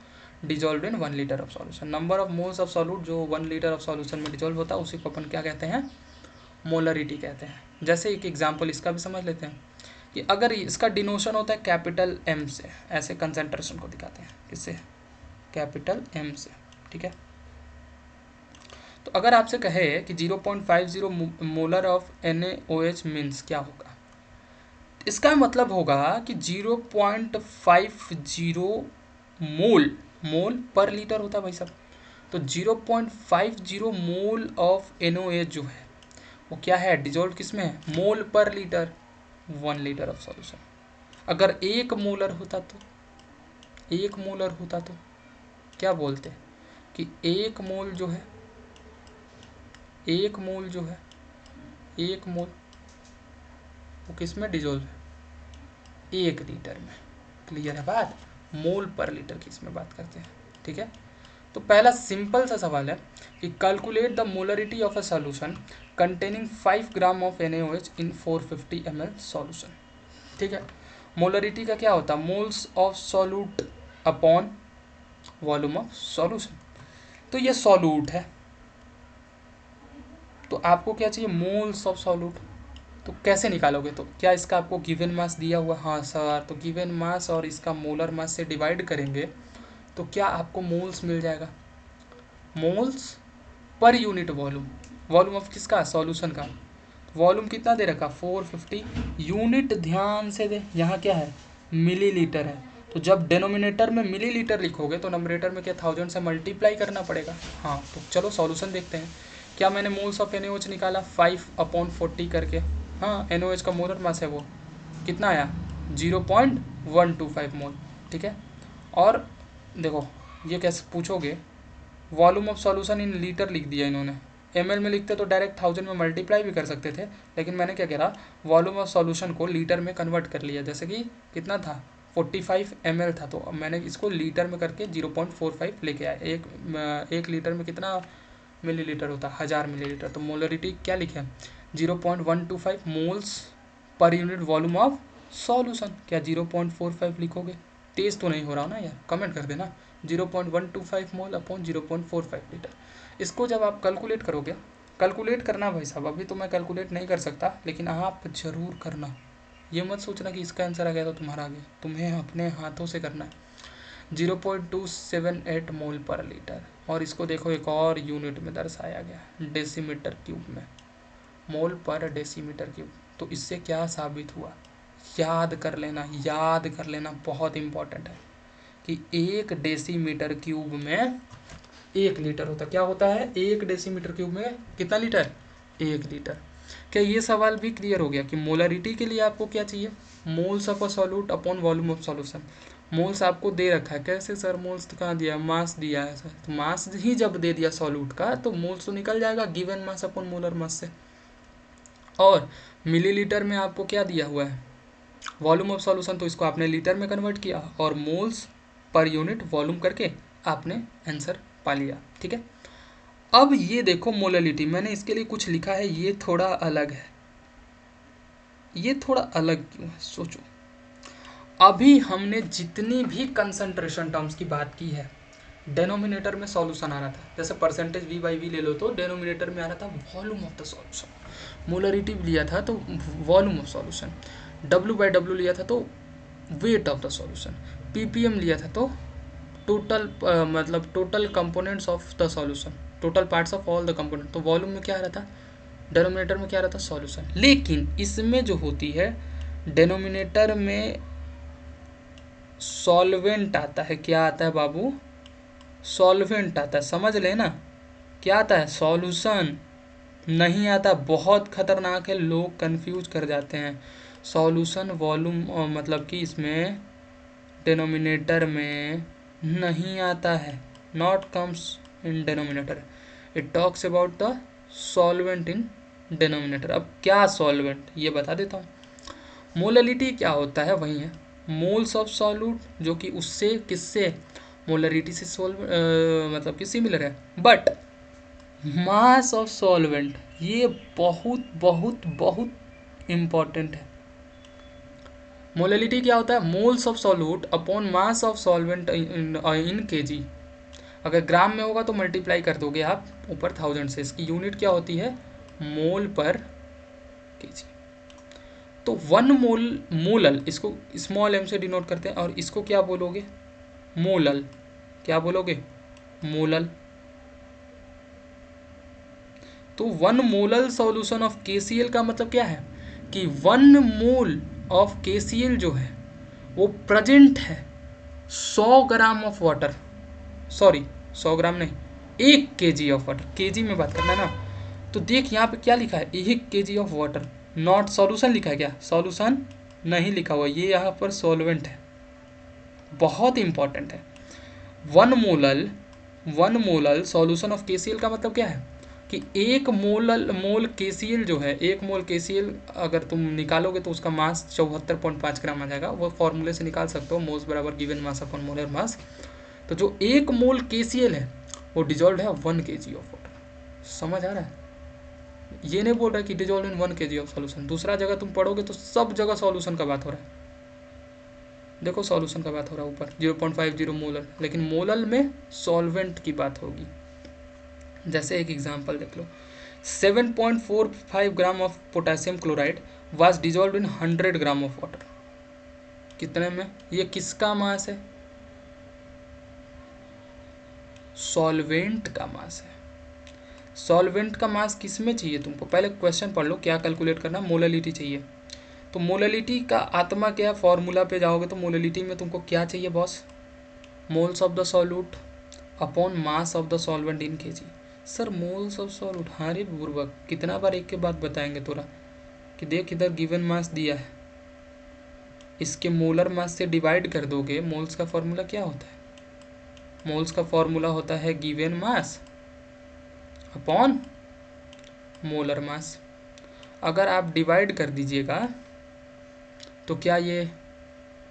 dissolve in 1 litre of solution. Number of moles of solute जो 1 लीटर ऑफ सॉल्यूशन में डिजॉल्व होता है उसी को अपन क्या कहते हैं? मोलरिटी कहते हैं। जैसे एक एग्जाम्पल इसका भी समझ लेते हैं कि अगर इसका डिनोशन होता है कैपिटल M से, ऐसे कंसंट्रेशन को दिखाते हैं, किससे? कैपिटल M से। ठीक है, तो अगर आपसे कहे कि 0.50 मोलर ऑफ NaOH मीन्स क्या होगा? इसका मतलब होगा कि 0.50 मोल, मोल पर लीटर होता है भाई साहब। तो 0.50 मोल ऑफ NaOH जो है वो क्या है? डिजोल्व किस में है? मोल पर लीटर, 1 लीटर ऑफ सॉल्यूशन। अगर 1 मोलर होता तो, 1 मोलर होता तो क्या बोलते हैं कि 1 मोल जो है, 1 मोल जो है, 1 मोल वो किस में डिजोल्व है? 1 लीटर में। क्लियर है बात? मोल पर लीटर की इसमें बात करते हैं। ठीक है, तो पहला सिंपल सा सवाल है कि calculate the molarity of a solution containing 5 gram of NaOH in 450 ml solution. ठीक है, मोलरिटी का क्या होता है? Moles of solute upon volume of solution. तो ये सॉल्यूट है, तो आपको क्या चाहिए? Moles of solute. तो कैसे निकालोगे? तो क्या इसका आपको गिवन मास दिया हुआ? हाँ सर, तो गिवन मास और इसका मोलर मास से डिवाइड करेंगे तो क्या आपको मोल्स मिल जाएगा? Moles per unit volume. Volume of किसका? सॉल्यूशन का। वॉल्यूम कितना दे रखा? 450। यूनिट ध्यान से दे, यहाँ क्या है? मिलीलीटर है। तो जब डेनोमिनेटर में मिलीलीटर लिखोगे तो नंबरेटर में क्या 1000 से मल्टीप्लाई करना पड़ेगा। हाँ, तो चलो सॉल्यूशन देखते हैं। क्या मैंने मोल्स ऑफ NaOH निकाला 5/40 करके। हाँ, NaOH का मोलर मास है वो कितना आया? 0.125 मोल। ठीक है, और देखो ये कैसे पूछोगे? Volume of solution in litre लिख दिया इन्होंने। ml में लिखते तो डायरेक्ट 1000 में मल्टीप्लाई भी कर सकते थे, लेकिन मैंने क्या करा? वॉल्यूम ऑफ सॉल्यूशन को लीटर में कन्वर्ट कर लिया। जैसे कि कितना था? 45 ml था, तो मैंने इसको लीटर में करके 0.45 लेके आया। एक लीटर में कितना मिलीलीटर होता है? 1000 मिलीलीटर। तो मोलरिटी क्या लिखे? 0.125 moles per unit volume of solution. क्या 0.45 लिखोगे? तेज तो नहीं हो रहा ना यार? कमेंट कर देना। 0.125 मोल अपॉन 0.45 लीटर। इसको जब आप कैलकुलेट करोगे, कैलकुलेट करना भाई साहब, अभी तो मैं कैलकुलेट नहीं कर सकता, लेकिन आप ज़रूर करना। ये मत सोचना कि इसका आंसर आ गया तो तुम्हारा आ गया, तुम्हें अपने हाथों से करना है। 0.278 मोल पर लीटर। और इसको देखो एक और यूनिट में दर्शाया गया, डेसीमीटर क्यूब में, मोल पर डेसीमीटर क्यूब। तो इससे क्या साबित हुआ? याद कर लेना, याद कर लेना, बहुत इंपॉर्टेंट है कि 1 डेसीमीटर क्यूब में 1 लीटर होता। क्या होता है? 1 डेसीमीटर क्यूब में कितना लीटर? 1 लीटर। क्या ये सवाल भी क्लियर हो गया कि मोलरिटी के लिए आपको क्या चाहिए? Moles of a solute upon volume of solution. Moles आपको दे रखा है, कैसे सर? मोल्स तो कहाँ दिया? मास दिया है सर। तो मास ही जब दे दिया सॉल्यूट का तो मोल्स तो निकल जाएगा given mass upon molar mass से। और मिलीलीटर में आपको क्या दिया हुआ है, वॉल्यूम ऑफ सॉल्यूशन, तो इसको आपने लीटर में कन्वर्ट किया और मोल्स पर यूनिट वॉल्यूम करके आपने आंसर पा लिया। ठीक है, अब ये देखो मोललिटी, मैंने इसके लिए कुछ लिखा है, ये थोड़ा अलग है। ये थोड़ा अलग क्यों है, सोचो। अभी हमने जितनी भी कंसंट्रेशन टर्म्स की बात की है, डेनोमिनेटर में सॉल्यूशन आ रहा था, जैसे परसेंटेज V बाई V ले लो तो डेनोमिनेटर में आ रहा था volume of the solution, molarity लिया था तो volume of solution, W by W लिया था तो weight of the solution, ppm लिया था तो टोटल मतलब total components of the solution, total parts of all the component. तो वॉल्यूम में क्या आ रहा था, डेनोमिनेटर में क्या आ रहा था, सॉल्यूशन। लेकिन इसमें जो होती है, डेनोमिनेटर में सॉल्वेंट आता है। क्या आता है बाबू, सॉल्वेंट आता है, समझ लेना। क्या आता है, सॉल्यूशन नहीं आता। बहुत खतरनाक है, लोग कंफ्यूज कर जाते हैं। सॉल्यूशन वॉल्यूम मतलब कि इसमें डिनोमिनेटर में नहीं आता है, not comes in denominator. It talks about the solvent in denominator. अब क्या सॉल्वेंट, ये बता देता हूँ। मोललिटी क्या होता है, वही है मोल्स ऑफ सॉल्यूट, जो कि उससे किससे, मोलरिटी से मतलब कि सिमिलर है। बट मास ऑफ सॉल्वेंट, ये बहुत बहुत बहुत इम्पॉर्टेंट है। मोललिटी क्या होता है, moles of solute upon mass of solvent in KG. अगर ग्राम में होगा तो मल्टीप्लाई कर दोगे आप ऊपर 1000 से। इसकी यूनिट क्या होती है, मोल पर केजी। तो 1 मोल, मोलल, इसको स्मॉल m से डिनोट करते हैं, और इसको क्या बोलोगे, मोलल। क्या बोलोगे, मोलल। तो 1 मोलल सॉल्यूशन ऑफ KCl का मतलब क्या है कि 1 मोल ऑफ KCl जो है वो प्रेजेंट है 100 ग्राम ऑफ वाटर, सॉरी 100 ग्राम नहीं, 1 kg ऑफ वाटर, केजी में बात करना ना। तो देख यहाँ पे क्या लिखा है, 1 kg of water, not solution लिखा है। क्या सॉल्यूशन नहीं लिखा हुआ, ये यहाँ पर सॉल्वेंट है, बहुत इंपॉर्टेंट है। 1 मोलल सॉल्यूशन ऑफ KCl का मतलब क्या है कि 1 मोल KCl जो है, 1 मोल KCl अगर तुम निकालोगे तो उसका मास 74.5 ग्राम आ जाएगा। वो फॉर्मूले से निकाल सकते हो, मोल्स बराबर given mass upon molar mass. तो जो 1 मोल KCl है वो डिजॉल्व है 1 kg ऑफ वाटर। समझ आ रहा है, ये नहीं बोल रहा कि dissolve in 1 kg of solution. दूसरा जगह तुम पढ़ोगे तो सब जगह सॉल्यूशन का बात हो रहा है। देखो सॉल्यूशन का बात हो रहा है ऊपर 0.50 मोलर, लेकिन मोलल में सॉल्वेंट की बात होगी। जैसे एक एग्जांपल देख लो, 7.45 gram of potassium chloride was dissolve in 100 gram of water. कितने में, ये किसका मास है, सॉल्वेंट का मास है। सॉल्वेंट का मास किस में चाहिए तुमको, पहले क्वेश्चन पढ़ लो क्या कैलकुलेट करना, मोललिटी चाहिए। तो मोललिटी का आत्मा क्या, फॉर्मूला पे जाओगे तो मोललिटी में तुमको क्या चाहिए boss, moles of the solute upon mass of the solvent in KG. Sir moles of solute, हाँ रे बुर्बक, कितना बार एक के बाद बताएंगे तोरा कि देख इधर गिवन मास दिया है, इसके मोलर मास से डिवाइड कर दोगे। मोल्स का फॉर्मूला क्या होता है, मोल्स का फॉर्मूला होता है given mass upon molar mass. अगर आप डिवाइड कर दीजिएगा तो क्या ये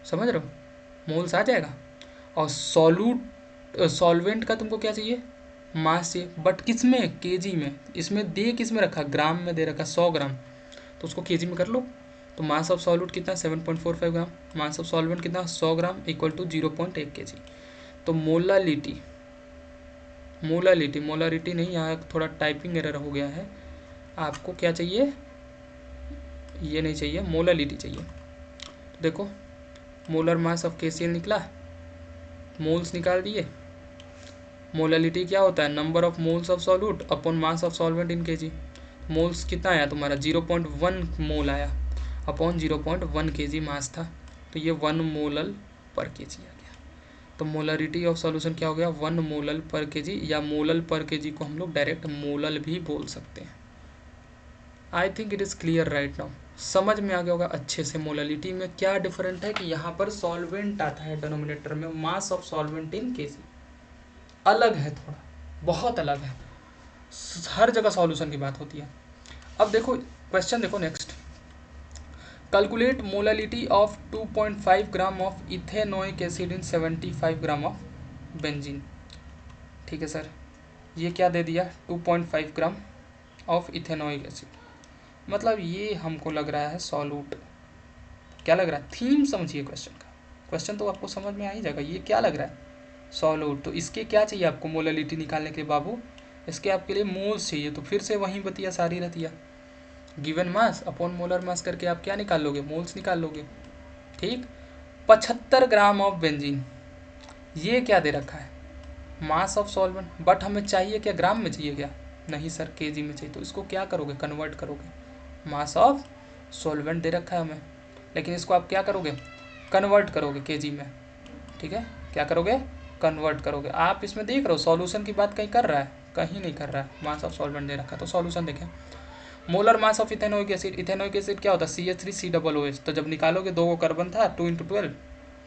समझ रहे हो, मोल्स आ जाएगा। और सॉल्वेंट का तुमको क्या चाहिए, मास चाहिए, बट किस में, केजी में। इसमें दे किस में रखा, ग्राम में दे रखा 100 ग्राम, तो उसको केजी में कर लो। तो मास ऑफ सॉल्यूट कितना, 7.45 ग्राम, मास ऑफ सॉल्वेंट कितना, 100 ग्राम इक्वल टू 0.1 kg। तो मोलालिटी, मोलारिटी नहीं, यहाँ थोड़ा टाइपिंग एरर हो गया है। आपको क्या चाहिए, ये नहीं चाहिए, मोलालिटी चाहिए। देखो मोलर मास ऑफ KCl निकला, मोल्स निकाल दिए। मोलालिटी क्या होता है, number of moles of solute upon mass of solvent in KG. Moles कितना आया तुम्हारा, 0.1 मोल आया अपॉन 0.1 kg मास था, तो ये 1 मोलल पर केजी आ गया। तो मोलरिटी ऑफ सॉल्यूशन क्या हो गया, 1 मोलल पर केजी, या मोलल पर केजी को हम लोग डायरेक्ट मोलल भी बोल सकते हैं। आई think it is clear right now, समझ में आ गया होगा अच्छे से। मोललिटी में क्या डिफरेंट है कि यहाँ पर सॉल्वेंट आता है डिनोमिनेटर में, मास ऑफ सॉल्वेंट इन केजी अलग है, थोड़ा बहुत अलग है। हर जगह सॉल्यूशन की बात होती है। अब देखो क्वेश्चन देखो next, calculate molality of 2.5 gram of ethanoic acid in 75 gram of benzene. ठीक है सर, ये क्या दे दिया 2.5 ग्राम ऑफ इथेनोइक एसिड, मतलब ये हमको लग रहा है सॉल्यूट। क्या लग रहा है, थीम समझिए क्वेश्चन का, क्वेश्चन तो आपको समझ में आ ही जाएगा। ये क्या लग रहा है सॉल्यूट, तो इसके क्या चाहिए आपको मोलालिटी निकालने के बाबू, इसके आपके लिए मोल्स चाहिए। तो फिर से वहीं बतिया सारी रहतिया, given mass upon molar mass करके आप क्या निकाल लोगे, मोल्स निकाल लोगे। ठीक, 75 ग्राम ऑफ बेंजीन, ये क्या दे रखा है मास ऑफ सॉल्वेंट, बट हमें चाहिए क्या ग्राम में चाहिए क्या, नहीं सर केजी में चाहिए। तो इसको क्या करोगे, कन्वर्ट करोगे, मास ऑफ सॉल्वेंट दे रखा है हमें, लेकिन इसको आप क्या करोगे, कन्वर्ट करोगे केजी में। ठीक है, क्या करोगे, कन्वर्ट करोगे। आप इसमें देख रहे हो सॉल्यूशन की बात कहीं कर रहा है, कहीं नहीं कर रहा है, मास ऑफ सॉल्वेंट दे रखा है। तो सॉल्यूशन देखें, molar mass of ethanoic acid, ethanoic acid क्या होता है CH3COOH, तो जब निकालोगे 2 कार्बन था 2 × 12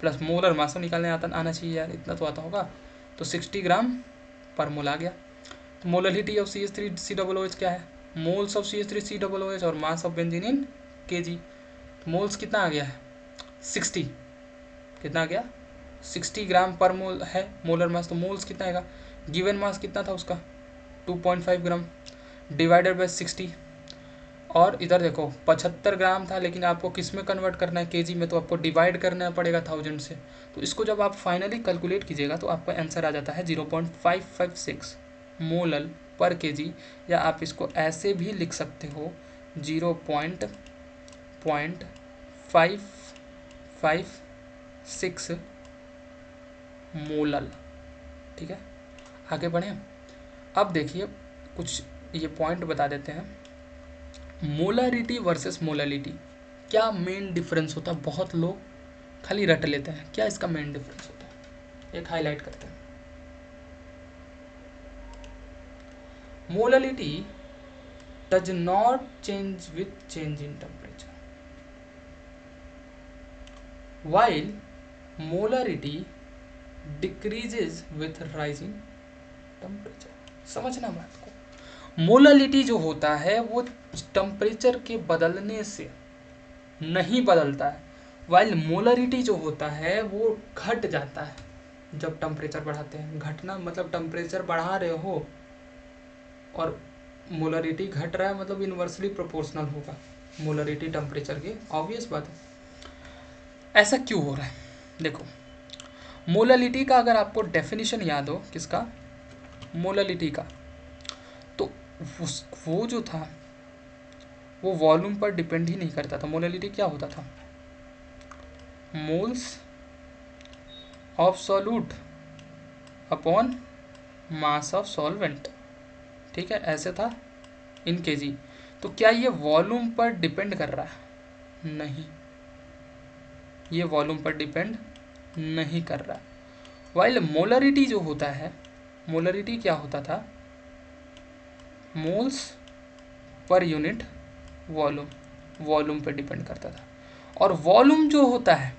प्लस मोलर मास निकालने आना चाहिए यार, इतना तो आता होगा, तो 60 ग्राम पर मोल आ गया। तो मोलरिटी ऑफ CH3COOH क्या है, मोल्स ऑफ CH3COOH और mass of benzene in KG. Moles कितना आ गया है 60, कितना आ गया 60 ग्राम पर मोल है मोलर मास, तो मोल्स कितना आएगा, गिवन मास कितना था उसका 2.5 ग्राम डिवाइडेड बाय 60, और इधर देखो 75 ग्राम था, लेकिन आपको किस में कन्वर्ट करना है केजी में, तो आपको डिवाइड करना पड़ेगा 1000 से। तो इसको जब आप फाइनली कैलकुलेट कीजिएगा तो आपका आंसर आ जाता है 0.556 मोलल पर केजी, या आप इसको ऐसे भी लिख सकते हो 0.556 मोलल। ठीक है, आगे बढ़ें। अब देखिए कुछ ये पॉइंट बता देते हैं, मोलरिटी वर्सेस मोलालिटी क्या मेन डिफरेंस होता है, बहुत लोग खाली रट लेते हैं, क्या इसका मेन डिफरेंस होता है, एक हाईलाइट करते हैं। Molality does not change with change in temperature, while molarity decreases with rising temperature। समझना बात को, मोलालिटी जो होता है वो टेम्परेचर के बदलने से नहीं बदलता है, वाइल मोलरिटी जो होता है वो घट जाता है जब टेम्परेचर बढ़ाते हैं। घटना मतलब टेम्परेचर बढ़ा रहे हो और मोलरिटी घट रहा है, मतलब इन्वर्सली प्रोपोर्शनल होगा मोलरिटी टेम्परेचर के, ऑब्वियस बात है। ऐसा क्यों हो रहा है, देखो मोलालिटी का अगर आपको डेफिनेशन याद हो, किसका, मोलालिटी का, तो वो जो था वो वॉल्यूम पर डिपेंड ही नहीं करता था। मोलालिटी क्या होता था, moles of solute upon mass of solvent. ठीक है, ऐसे था इन केजी। तो क्या ये वॉल्यूम पर डिपेंड कर रहा है, नहीं, ये वॉल्यूम पर डिपेंड नहीं कर रहा। वाइल मोलरिटी जो होता है, मोलरिटी क्या होता था, moles per unit volume, volume पर डिपेंड करता था। और वॉल्यूम जो होता है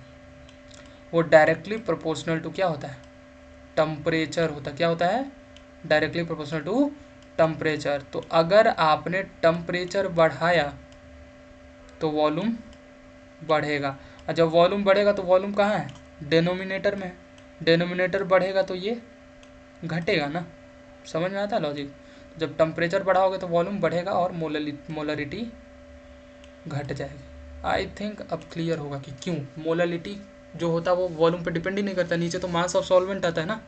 वो डायरेक्टली प्रोपोर्शनल टू क्या होता है, टेम्परेचर होता है। क्या होता है, डायरेक्टली प्रोपोर्शनल टू टेम्परेचर। तो अगर आपने टेम्परेचर बढ़ाया तो वॉल्यूम बढ़ेगा, और जब वॉल्यूम बढ़ेगा तो वॉल्यूम कहाँ है, डेनोमिनेटर में। डेनोमिनेटर बढ़ेगा तो ये घटेगा ना, समझ में आता है लॉजिक। जब टेम्परेचर बढ़ाओगे तो वॉल्यूम बढ़ेगा और मोलरिटी घट जाएगी। आई थिंक अब क्लियर होगा कि क्यों मोलरिटी जो होता है वो वॉल्यूम पे डिपेंड ही नहीं करता। नीचे तो मास ऑफ सॉल्वेंट आता है ना,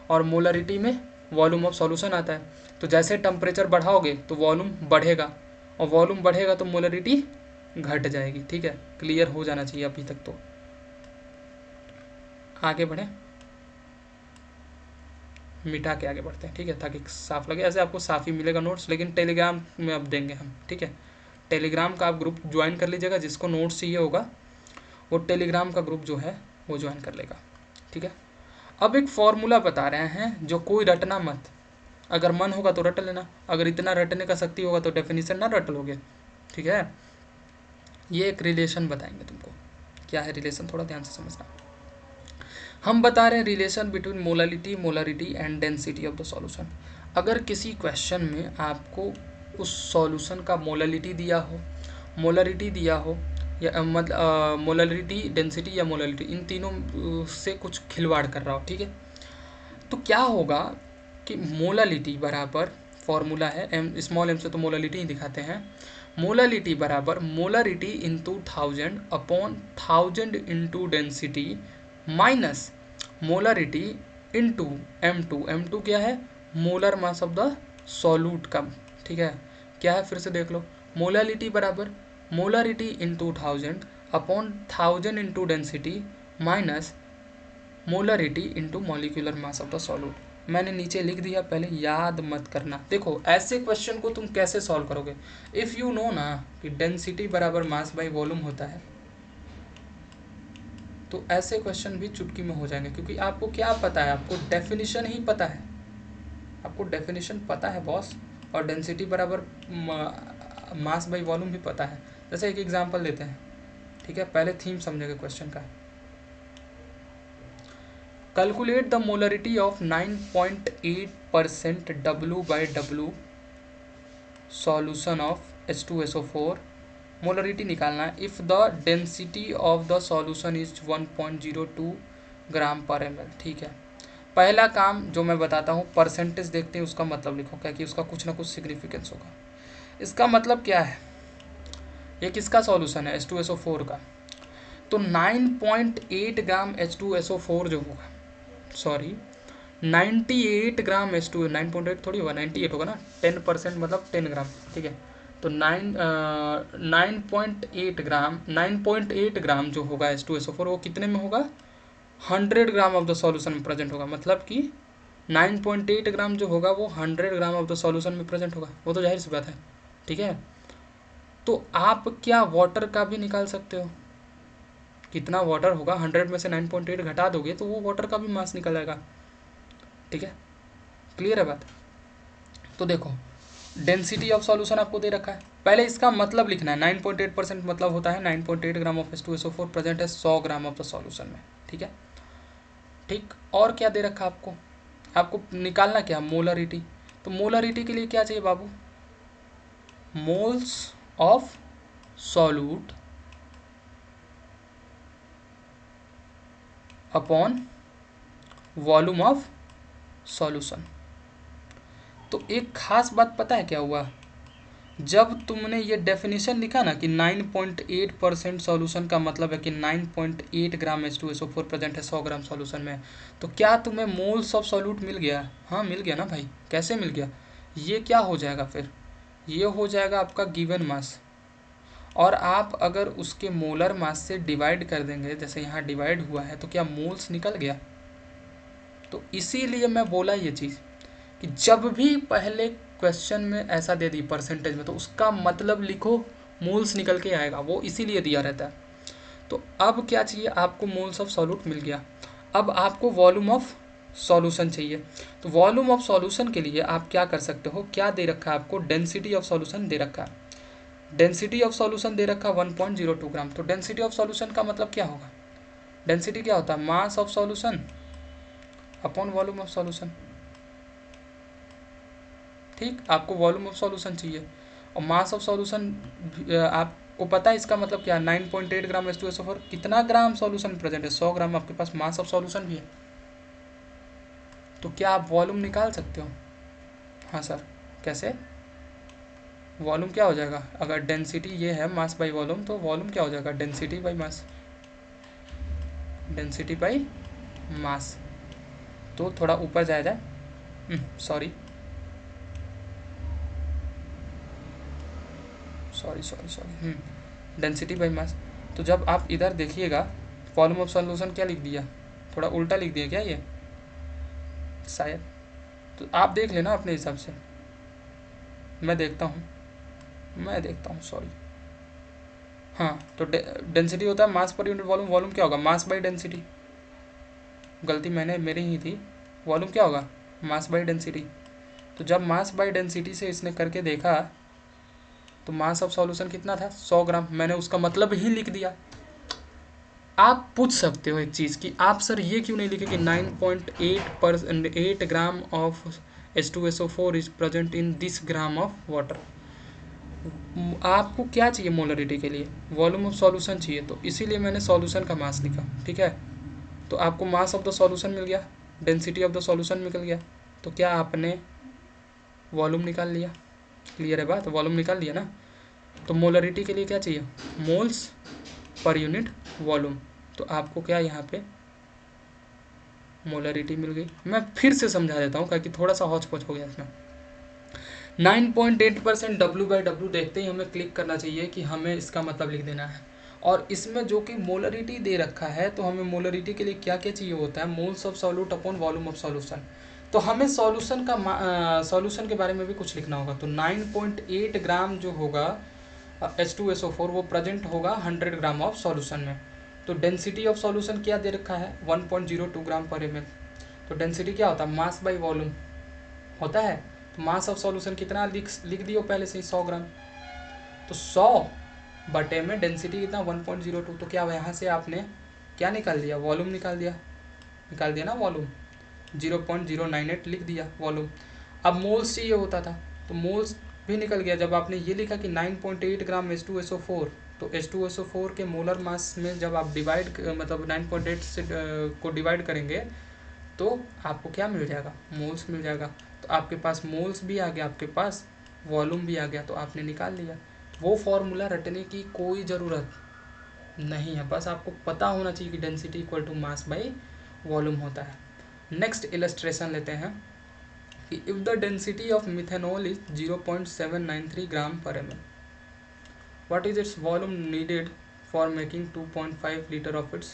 और मोलरिटी में वॉल्यूम ऑफ सॉल्यूशन आता है। तो जैसे टेम्परेचर बढ़ाओगे तो वॉल्यूम बढ़ेगा, और वॉल्यूम बढ़ेगा तो मोलरिटी घट जाएगी। ठीक है, क्लियर हो जाना चाहिए अभी तक। तो आगे बढ़ें, मिटा के आगे बढ़ते हैं, ठीक है, ताकि साफ लगे। ऐसे आपको साफ ही मिलेगा नोट्स, लेकिन टेलीग्राम में अब देंगे हम, ठीक है। टेलीग्राम का आप ग्रुप ज्वाइन कर लीजिएगा, जिसको नोट्स चाहिए होगा वो टेलीग्राम का ग्रुप जो है वो ज्वाइन कर लेगा, ठीक है। अब एक फॉर्मूला बता रहे हैं जो कोई रटना मत, अगर मन होगा तो रट लेना, अगर इतना रटने का शक्ति होगा तो डेफिनेशन ना रट लोगे, ठीक है। ये एक रिलेशन बताएंगे तुमको, क्या है रिलेशन, थोड़ा ध्यान से समझना। हम बता रहे हैं relation between molarity and density of the solution. अगर किसी क्वेश्चन में आपको उस सॉल्यूशन का मोलालिटी दिया हो मोलरिटी दिया हो या मतलब मोलरिटी, डेंसिटी या मोलरिटी, इन तीनों से कुछ खिलवाड़ कर रहा हो, ठीक है। तो क्या होगा कि मोलरिटी बराबर, फॉर्मूला है एम, स्मॉल एम से तो मोलरिटी ही दिखाते हैं, मोलरिटी बराबर molarity into 1000 upon 1000 into density minus molarity into M2। M2 क्या है? Molar mass of the solute का, ठीक है। क्या है फिर से देख लो, मोलरिटी बराबर molarity into 1000 upon 1000 into density minus molarity into molecular mass of the solute. मैंने नीचे लिख दिया, पहले याद मत करना। देखो ऐसे क्वेश्चन को तुम कैसे सॉल्व करोगे, इफ़ यू नो ना कि डेंसिटी बराबर मास बाई वॉल्यूम होता है, तो ऐसे क्वेश्चन भी चुटकी में हो जाएंगे, क्योंकि आपको क्या पता है, आपको डेफिनेशन ही पता है, आपको डेफिनेशन पता है बॉस, और डेंसिटी बराबर मास बाई वॉल्यूम भी पता है। जैसे एक एग्जांपल लेते हैं, ठीक है, पहले थीम समझेंगे क्वेश्चन का। Calculate the molarity of 9.8% W/W solution of H2SO4। Molarity निकालना है if the density of the solution is 1.02 gram per ml, ठीक है। पहला काम जो मैं बताता हूँ, परसेंटेज देखते हैं, उसका मतलब लिखो, क्या कि उसका कुछ ना कुछ सिग्निफिकेंस होगा। इसका मतलब क्या है, ये किसका सॉल्यूशन है? H2SO4 का। तो 9.8 ग्राम H2SO4 जो होगा, सॉरी 98 ग्राम H2, 9.8 थोड़ी होगा, 98 होगा ना, 10% मतलब 10 ग्राम, ठीक है। तो 9.8 ग्राम जो होगा H2SO4 वो कितने में होगा? 100 ग्राम ऑफ द सॉल्यूशन में प्रेजेंट होगा। मतलब कि 9.8 ग्राम जो होगा वो 100 ग्राम ऑफ द सॉल्यूशन में प्रेजेंट होगा, वो तो जाहिर सी बात है, ठीक है। तो आप क्या वाटर का भी निकाल सकते हो, कितना वाटर होगा, 100 में से 9.8 घटा दोगे तो वो वाटर का भी मास निकल आएगा, ठीक है। क्लियर है बात? तो देखो डेंसिटी ऑफ सॉल्यूशन आपको दे रखा है, पहले इसका मतलब लिखना है। 9.8% मतलब होता है 9.8 ग्राम ऑफ H2SO4 प्रेजेंट है 100 ग्राम ऑफ द सॉल्यूशन में, ठीक है। ठीक, और क्या दे रखा है आपको, आपको निकालना क्या, मोलरिटी। तो मोलरिटी के लिए क्या चाहिए बाबू, moles of solute upon volume of solution. तो एक खास बात पता है क्या हुआ, जब तुमने ये डेफिनेशन लिखा ना कि 9.8% सॉल्यूशन का मतलब है कि 9.8 ग्राम H2SO4 प्रेजेंट है 100 ग्राम सॉल्यूशन में, तो क्या तुम्हें मोल्स ऑफ सॉल्यूट मिल गया? हाँ मिल गया ना भाई, कैसे मिल गया? ये क्या हो जाएगा फिर, ये हो जाएगा आपका गिवन मास, और आप अगर उसके मोलर मास से डिवाइड कर देंगे, जैसे यहाँ डिवाइड हुआ है, तो क्या मोल्स निकल गया? तो इसीलिए मैं बोला ये चीज़ कि जब भी पहले क्वेश्चन में ऐसा दे दी परसेंटेज में, तो उसका मतलब लिखो, मोल्स निकल के आएगा, वो इसीलिए दिया रहता है। तो अब क्या चाहिए आपको, मोल्स ऑफ सॉल्यूट मिल गया, अब आपको वॉल्यूम ऑफ सॉल्यूशन चाहिए। तो वॉल्यूम ऑफ सॉल्यूशन के लिए आप क्या कर सकते हो, क्या दे रखा है आपको, डेंसिटी ऑफ सॉल्यूशन दे रखा है। डेंसिटी ऑफ सॉल्यूशन दे रखा 1.02 ग्राम। तो डेंसिटी ऑफ सॉल्यूशन का मतलब क्या होगा, डेंसिटी क्या होता है, मास of solution upon volume of solution, ठीक। आपको वॉल्यूम ऑफ सॉल्यूशन चाहिए, और मास ऑफ सॉल्यूशन आपको पता है इसका मतलब क्या, 9.8 ग्राम H2SO4, कितना ग्राम सॉल्यूशन प्रेजेंट है, 100 ग्राम, आपके पास मास ऑफ सॉल्यूशन भी है। तो क्या आप वॉल्यूम निकाल सकते हो? हाँ सर, कैसे? वॉल्यूम क्या हो जाएगा, अगर डेंसिटी ये है मास बाई वॉल्यूम, तो वॉल्यूम क्या हो जाएगा, density by mass, density by mass. तो थोड़ा ऊपर जाया जाए, sorry sorry sorry sorry density by mass. तो जब आप इधर देखिएगा, वॉल्यूम ऑफ सॉल्यूशन क्या लिख दिया, थोड़ा उल्टा लिख दिया क्या ये शायद, तो आप देख लेना अपने हिसाब से, मैं देखता हूँ सॉरी। हाँ, तो डेंसिटी होता है मास पर यूनिट वॉल्यूम, वॉल्यूम क्या होगा, मास बाई डेंसिटी, गलती मेरी ही थी, वॉल्यूम क्या होगा, मास बाई डेंसिटी। तो जब मास बाई डेंसिटी से इसने करके देखा, तो मास ऑफ सॉल्यूशन कितना था, 100 ग्राम, मैंने उसका मतलब ही लिख दिया। आप पूछ सकते हो एक चीज़ कि आप सर ये क्यों नहीं लिखे कि 9.8 gram of H2SO4 is present in this gram of water. आपको क्या चाहिए मोलरिटी के लिए, वॉल्यूम ऑफ सॉल्यूशन चाहिए, तो इसीलिए मैंने सॉल्यूशन का मास लिखा, ठीक है। तो आपको मास ऑफ द सॉल्यूशन मिल गया, डेंसिटी ऑफ द सॉल्यूशन निकल गया, तो क्या आपने वॉल्यूम निकाल लिया। क्लियर है बात, वॉल्यूम निकाल लिया ना। तो मोलरिटी के लिए क्या चाहिए, मोल्स पर यूनिट वॉल्यूम, तो आपको क्या यहाँ पे मोलरिटी मिल गई। मैं फिर से समझा देता हूँ क्योंकि थोड़ा सा हौच पौच हो गया इसमें। 9.8% W/W देखते ही हमें क्लिक करना चाहिए कि हमें इसका मतलब लिख देना है। और इसमें जो कि मोलरिटी दे रखा है, तो हमें मोलरिटी के लिए क्या क्या चाहिए होता है, moles of solute upon volume of solution. तो हमें सॉल्यूशन के बारे में भी कुछ लिखना होगा। तो 9.8 ग्राम जो होगा H2SO4 वो प्रेजेंट होगा 100 ग्राम ऑफ सॉल्यूशन में। तो डेंसिटी ऑफ सॉल्यूशन क्या दे रखा है, 1.02 ग्राम पर ml। तो डेंसिटी क्या होता है, मास बाई वॉल्यूम होता है। तो मास ऑफ सॉल्यूशन कितना लिख दियो पहले से ही, 100 ग्राम। तो 100 बटे में डेंसिटी कितना, 1.02। तो क्या यहाँ से आपने क्या निकाल दिया, वॉल्यूम निकाल दिया ना, वॉल्यूम 0.098 लिख दिया वॉल्यूम। अब मोल्स चाहिए होता था, तो मोल्स भी निकल गया जब आपने ये लिखा कि 9.8 ग्राम H2SO4। तो H2SO4 के मोलर मास में जब आप डिवाइड मतलब 9.8 से को डिवाइड करेंगे तो आपको क्या मिल जाएगा, मोल्स मिल जाएगा। तो आपके पास मोल्स भी आ गया, आपके पास वॉल्यूम भी आ गया, तो आपने निकाल लिया। वो फॉर्मूला रटने की कोई ज़रूरत नहीं है, बस आपको पता होना चाहिए कि density equal to mass by volume होता है। नेक्स्ट इलस्ट्रेशन लेते हैं कि if the density of methanol is 0.793 gram per ml, what is its volume needed for making 2.5 liter of its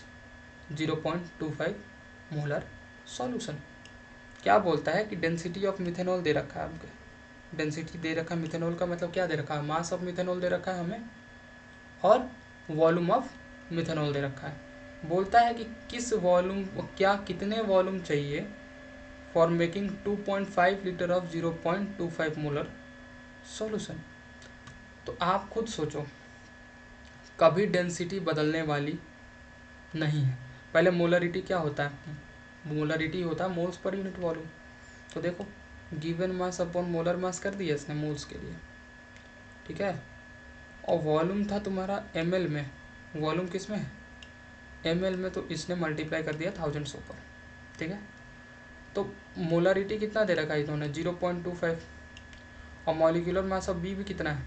0.25 molar solution. क्या बोलता है कि डेंसिटी ऑफ मिथेनॉल दे रखा है आपके, डेंसिटी दे रखा है मिथेनॉल का मतलब क्या दे रखा है, मास ऑफ मिथेनॉल दे रखा है हमें, और वॉल्यूम ऑफ मिथेनॉल दे रखा है। बोलता है कि किस वॉल्यूम, क्या कितने वॉल्यूम चाहिए for making 2.5 litre of 0.25 molar solution. तो आप खुद सोचो, कभी डेंसिटी बदलने वाली नहीं है। पहले मोलरिटी क्या होता है, मोलरिटी होता है मोल्स पर यूनिट वॉल्यूम। तो देखो given mass upon molar mass कर दिया इसने मोल्स के लिए, ठीक है। और वॉल्यूम था तुम्हारा ml में, वॉल्यूम किस में है, ml में, तो इसने मल्टीप्लाई कर दिया 1000 से ऊपर, ठीक है। तो मोलरिटी कितना दे रखा है इन्होंने, 0.25। और मॉलिक्यूलर मास ऑफ बी भी कितना है,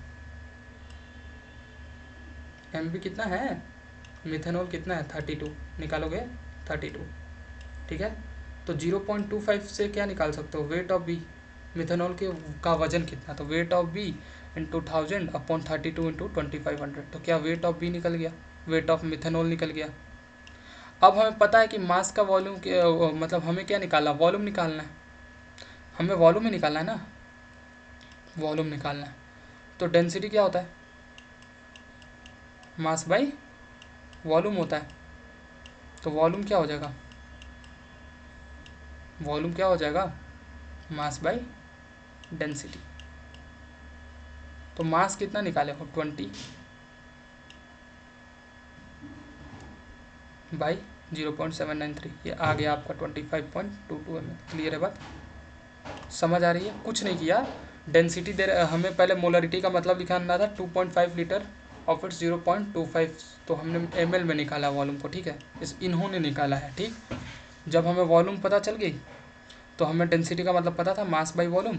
एम भी कितना है, मिथेनॉल कितना है 32, निकालोगे 32, ठीक है। तो 0.25 से क्या निकाल सकते हो, वेट ऑफ बी, मिथेनॉल के का वजन कितना, तो weight of B into 1000 upon 32 into 2500। तो क्या वेट ऑफ बी निकल गया, वेट ऑफ मिथेनॉल निकल गया। अब हमें पता है कि मास का वॉल्यूम मतलब हमें क्या निकालना, वॉल्यूम निकालना है, हमें वॉल्यूम ही निकालना है ना, वॉल्यूम निकालना है। तो डेंसिटी क्या होता है, मास बाई वॉल्यूम होता है। तो वॉल्यूम क्या हो जाएगा, वॉल्यूम क्या हो जाएगा, मास बाई डेंसिटी। तो मास कितना निकाले हो, 20 बाई 0.793, ये आ गया आपका 25.22 ml। क्लियर है बात, समझ आ रही है। कुछ नहीं किया, डेंसिटी दे हमें पहले मोलरिटी का मतलब लिखाना था 2.5 लीटर और फिर 0.25, तो हमने ml में निकाला वॉल्यूम को, ठीक है, इन्होंने निकाला है, ठीक। जब हमें वॉल्यूम पता चल गई तो हमें डेंसिटी का मतलब पता था, मास बाई वॉल्यूम,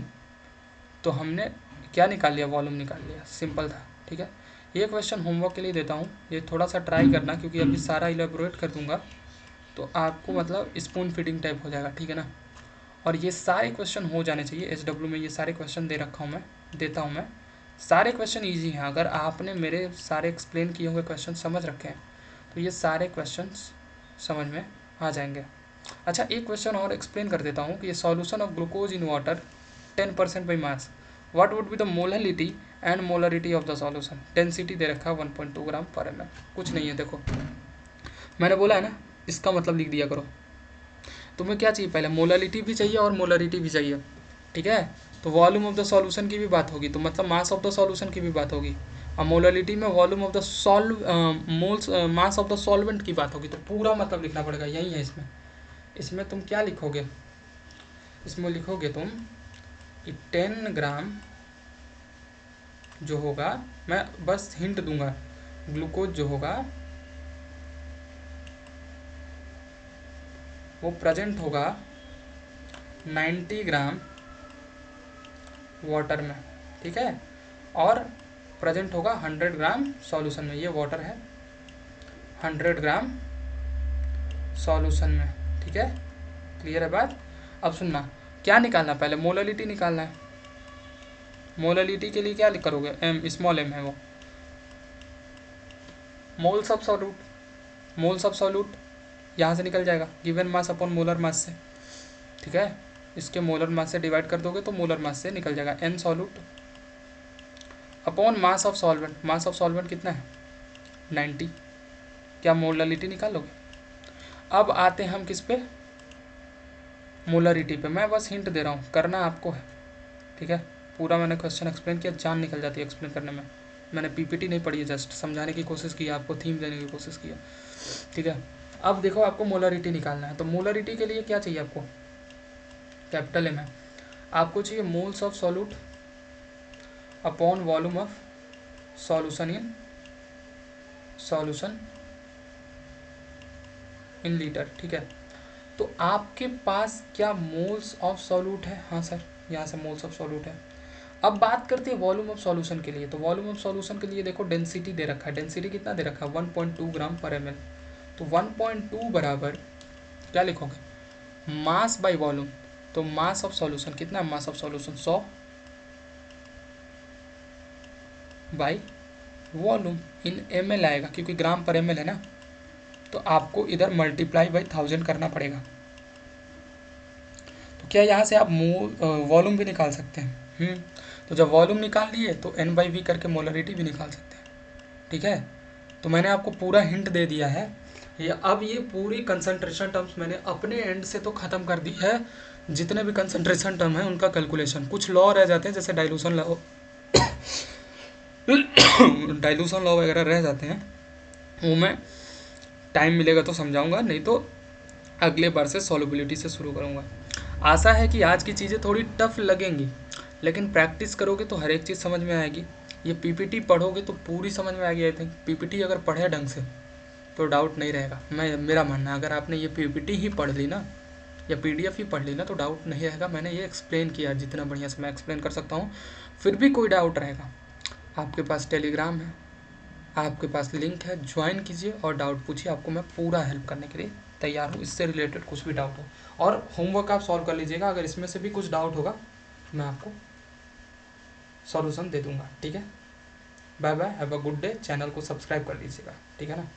तो हमने क्या निकाल लिया, वॉल्यूम निकाल लिया, सिंपल था, ठीक है। ये क्वेश्चन होमवर्क के लिए देता हूँ, ये थोड़ा सा ट्राई करना, क्योंकि अभी सारा इलेबोरेट कर दूंगा तो आपको मतलब स्पून फीडिंग टाइप हो जाएगा, ठीक है ना। और ये सारे क्वेश्चन हो जाने चाहिए SW में, ये सारे क्वेश्चन दे रखा हूँ मैं, देता हूँ मैं। सारे क्वेश्चन ईजी हैं, अगर आपने मेरे सारे एक्सप्लेन किए हुए क्वेश्चन समझ रखे हैं तो ये सारे क्वेश्चन समझ में आ जाएंगे। अच्छा एक क्वेश्चन और एक्सप्लेन कर देता हूँ कि ये solution of glucose in water 10% by mass, what would be the molarity and molarity of the solution. Density दे रखा है 1.2 ग्राम पर ml। कुछ नहीं है, देखो मैंने बोला है ना, इसका मतलब लिख दिया करो। तुम्हें क्या चाहिए, पहले मोलरिटी भी चाहिए और मोलरिटी भी चाहिए, ठीक है। तो वॉल्यूम ऑफ द सॉल्यूशन की भी बात होगी, तो मतलब मास ऑफ द सॉल्यूशन की भी बात होगी, और मोलरिटी में volume of the moles mass of the solvent की बात होगी। तो पूरा मतलब लिखना पड़ेगा, यही है इसमें। इसमें तुम क्या लिखोगे, इसमें लिखोगे तुम कि 10 ग्राम जो होगा, मैं बस हिंट दूंगा, ग्लूकोज जो होगा वो प्रेजेंट होगा 90 ग्राम वाटर में, ठीक है, और प्रेजेंट होगा 100 ग्राम सॉल्यूशन में। ये वाटर है 100 ग्राम सॉल्यूशन में, ठीक है, क्लियर है बात। अब सुनना, क्या निकालना, पहले मोललिटी निकालना है। मोललिटी के लिए क्या करोगे, एम, स्मॉल एम है वो, moles of solute, moles of solute यहाँ से निकल जाएगा given mass upon molar mass से, ठीक है, इसके मोलर मास से डिवाइड कर दोगे तो मोलर मास से निकल जाएगा n solute upon mass of solvent. Mass of solvent कितना है 90, क्या मोलरिटी निकालोगे। अब आते हैं हम किस पे, मोलरिटी पे। मैं बस हिंट दे रहा हूँ, करना आपको है, ठीक है, पूरा मैंने क्वेश्चन एक्सप्लेन किया, जान निकल जाती है एक्सप्लेन करने में। मैंने पीपीटी नहीं पढ़ी है, जस्ट समझाने की कोशिश की, आपको थीम देने की कोशिश किया, ठीक है। अब देखो आपको मोलरिटी निकालना है, तो मोलरिटी के लिए क्या चाहिए आपको, कैपिटल एम है, आपको चाहिए moles of solute upon volume of solution in litre, ठीक है। तो आपके पास क्या मोल्स ऑफ सॉल्यूट है, हाँ सर, यहाँ से मोल्स ऑफ सॉल्यूट है। अब बात करते हैं वॉल्यूम ऑफ सॉल्यूशन के लिए। तो वॉल्यूम ऑफ सॉल्यूशन के लिए देखो डेंसिटी दे रखा है, डेंसिटी कितना दे रखा है 1.2 ग्राम पर ml। तो 1.2 बराबर क्या लिखोगे, मास बाय वॉल्यूम। तो मास ऑफ सॉल्यूशन कितना है, मास of solution 100 by volume in ml आएगा, क्योंकि ग्राम पर ml है ना, तो आपको इधर मल्टीप्लाई बाई 1000 करना पड़ेगा। तो क्या यहाँ से आप वॉल्यूम भी निकाल सकते हैं। तो जब वॉल्यूम निकाल लिए तो n/v करके मोलरिटी भी निकाल सकते हैं, ठीक है। तो मैंने आपको पूरा हिंट दे दिया है। अब ये पूरी कंसंट्रेशन टर्म्स मैंने अपने एंड से तो ख़त्म कर दी है, जितने भी कंसंट्रेशन टर्म है उनका कैलकुलेशन। कुछ लॉ रह जाते हैं, जैसे डाइल्यूशन लॉ डाइल्यूशन लॉ वगैरह रह जाते हैं, वो मैं टाइम मिलेगा तो समझाऊंगा, नहीं तो अगले बार से सॉल्युबिलिटी से शुरू करूंगा। आशा है कि आज की चीज़ें थोड़ी टफ लगेंगी, लेकिन प्रैक्टिस करोगे तो हर एक चीज़ समझ में आएगी। ये पीपीटी पढ़ोगे तो पूरी समझ में आएगी। आई थिंक पीपीटी अगर पढ़े ढंग से तो डाउट नहीं रहेगा। मेरा मानना है, अगर आपने ये पीपीटी ही पढ़ ली ना, या पीडीएफ ही पढ़ ली ना, तो डाउट नहीं रहेगा। मैंने ये एक्सप्लेन किया जितना बढ़िया से मैं एक्सप्लेन कर सकता हूँ। फिर भी कोई डाउट रहेगा, आपके पास टेलीग्राम है, आपके पास लिंक है, ज्वाइन कीजिए और डाउट पूछिए, आपको मैं पूरा हेल्प करने के लिए तैयार हूँ, इससे रिलेटेड कुछ भी डाउट हो। और होमवर्क आप सॉल्व कर लीजिएगा, अगर इसमें से भी कुछ डाउट होगा मैं आपको सॉल्यूशन दे दूंगा, ठीक है। Bye bye, have a good day. Channel को सब्सक्राइब कर लीजिएगा, ठीक है ना।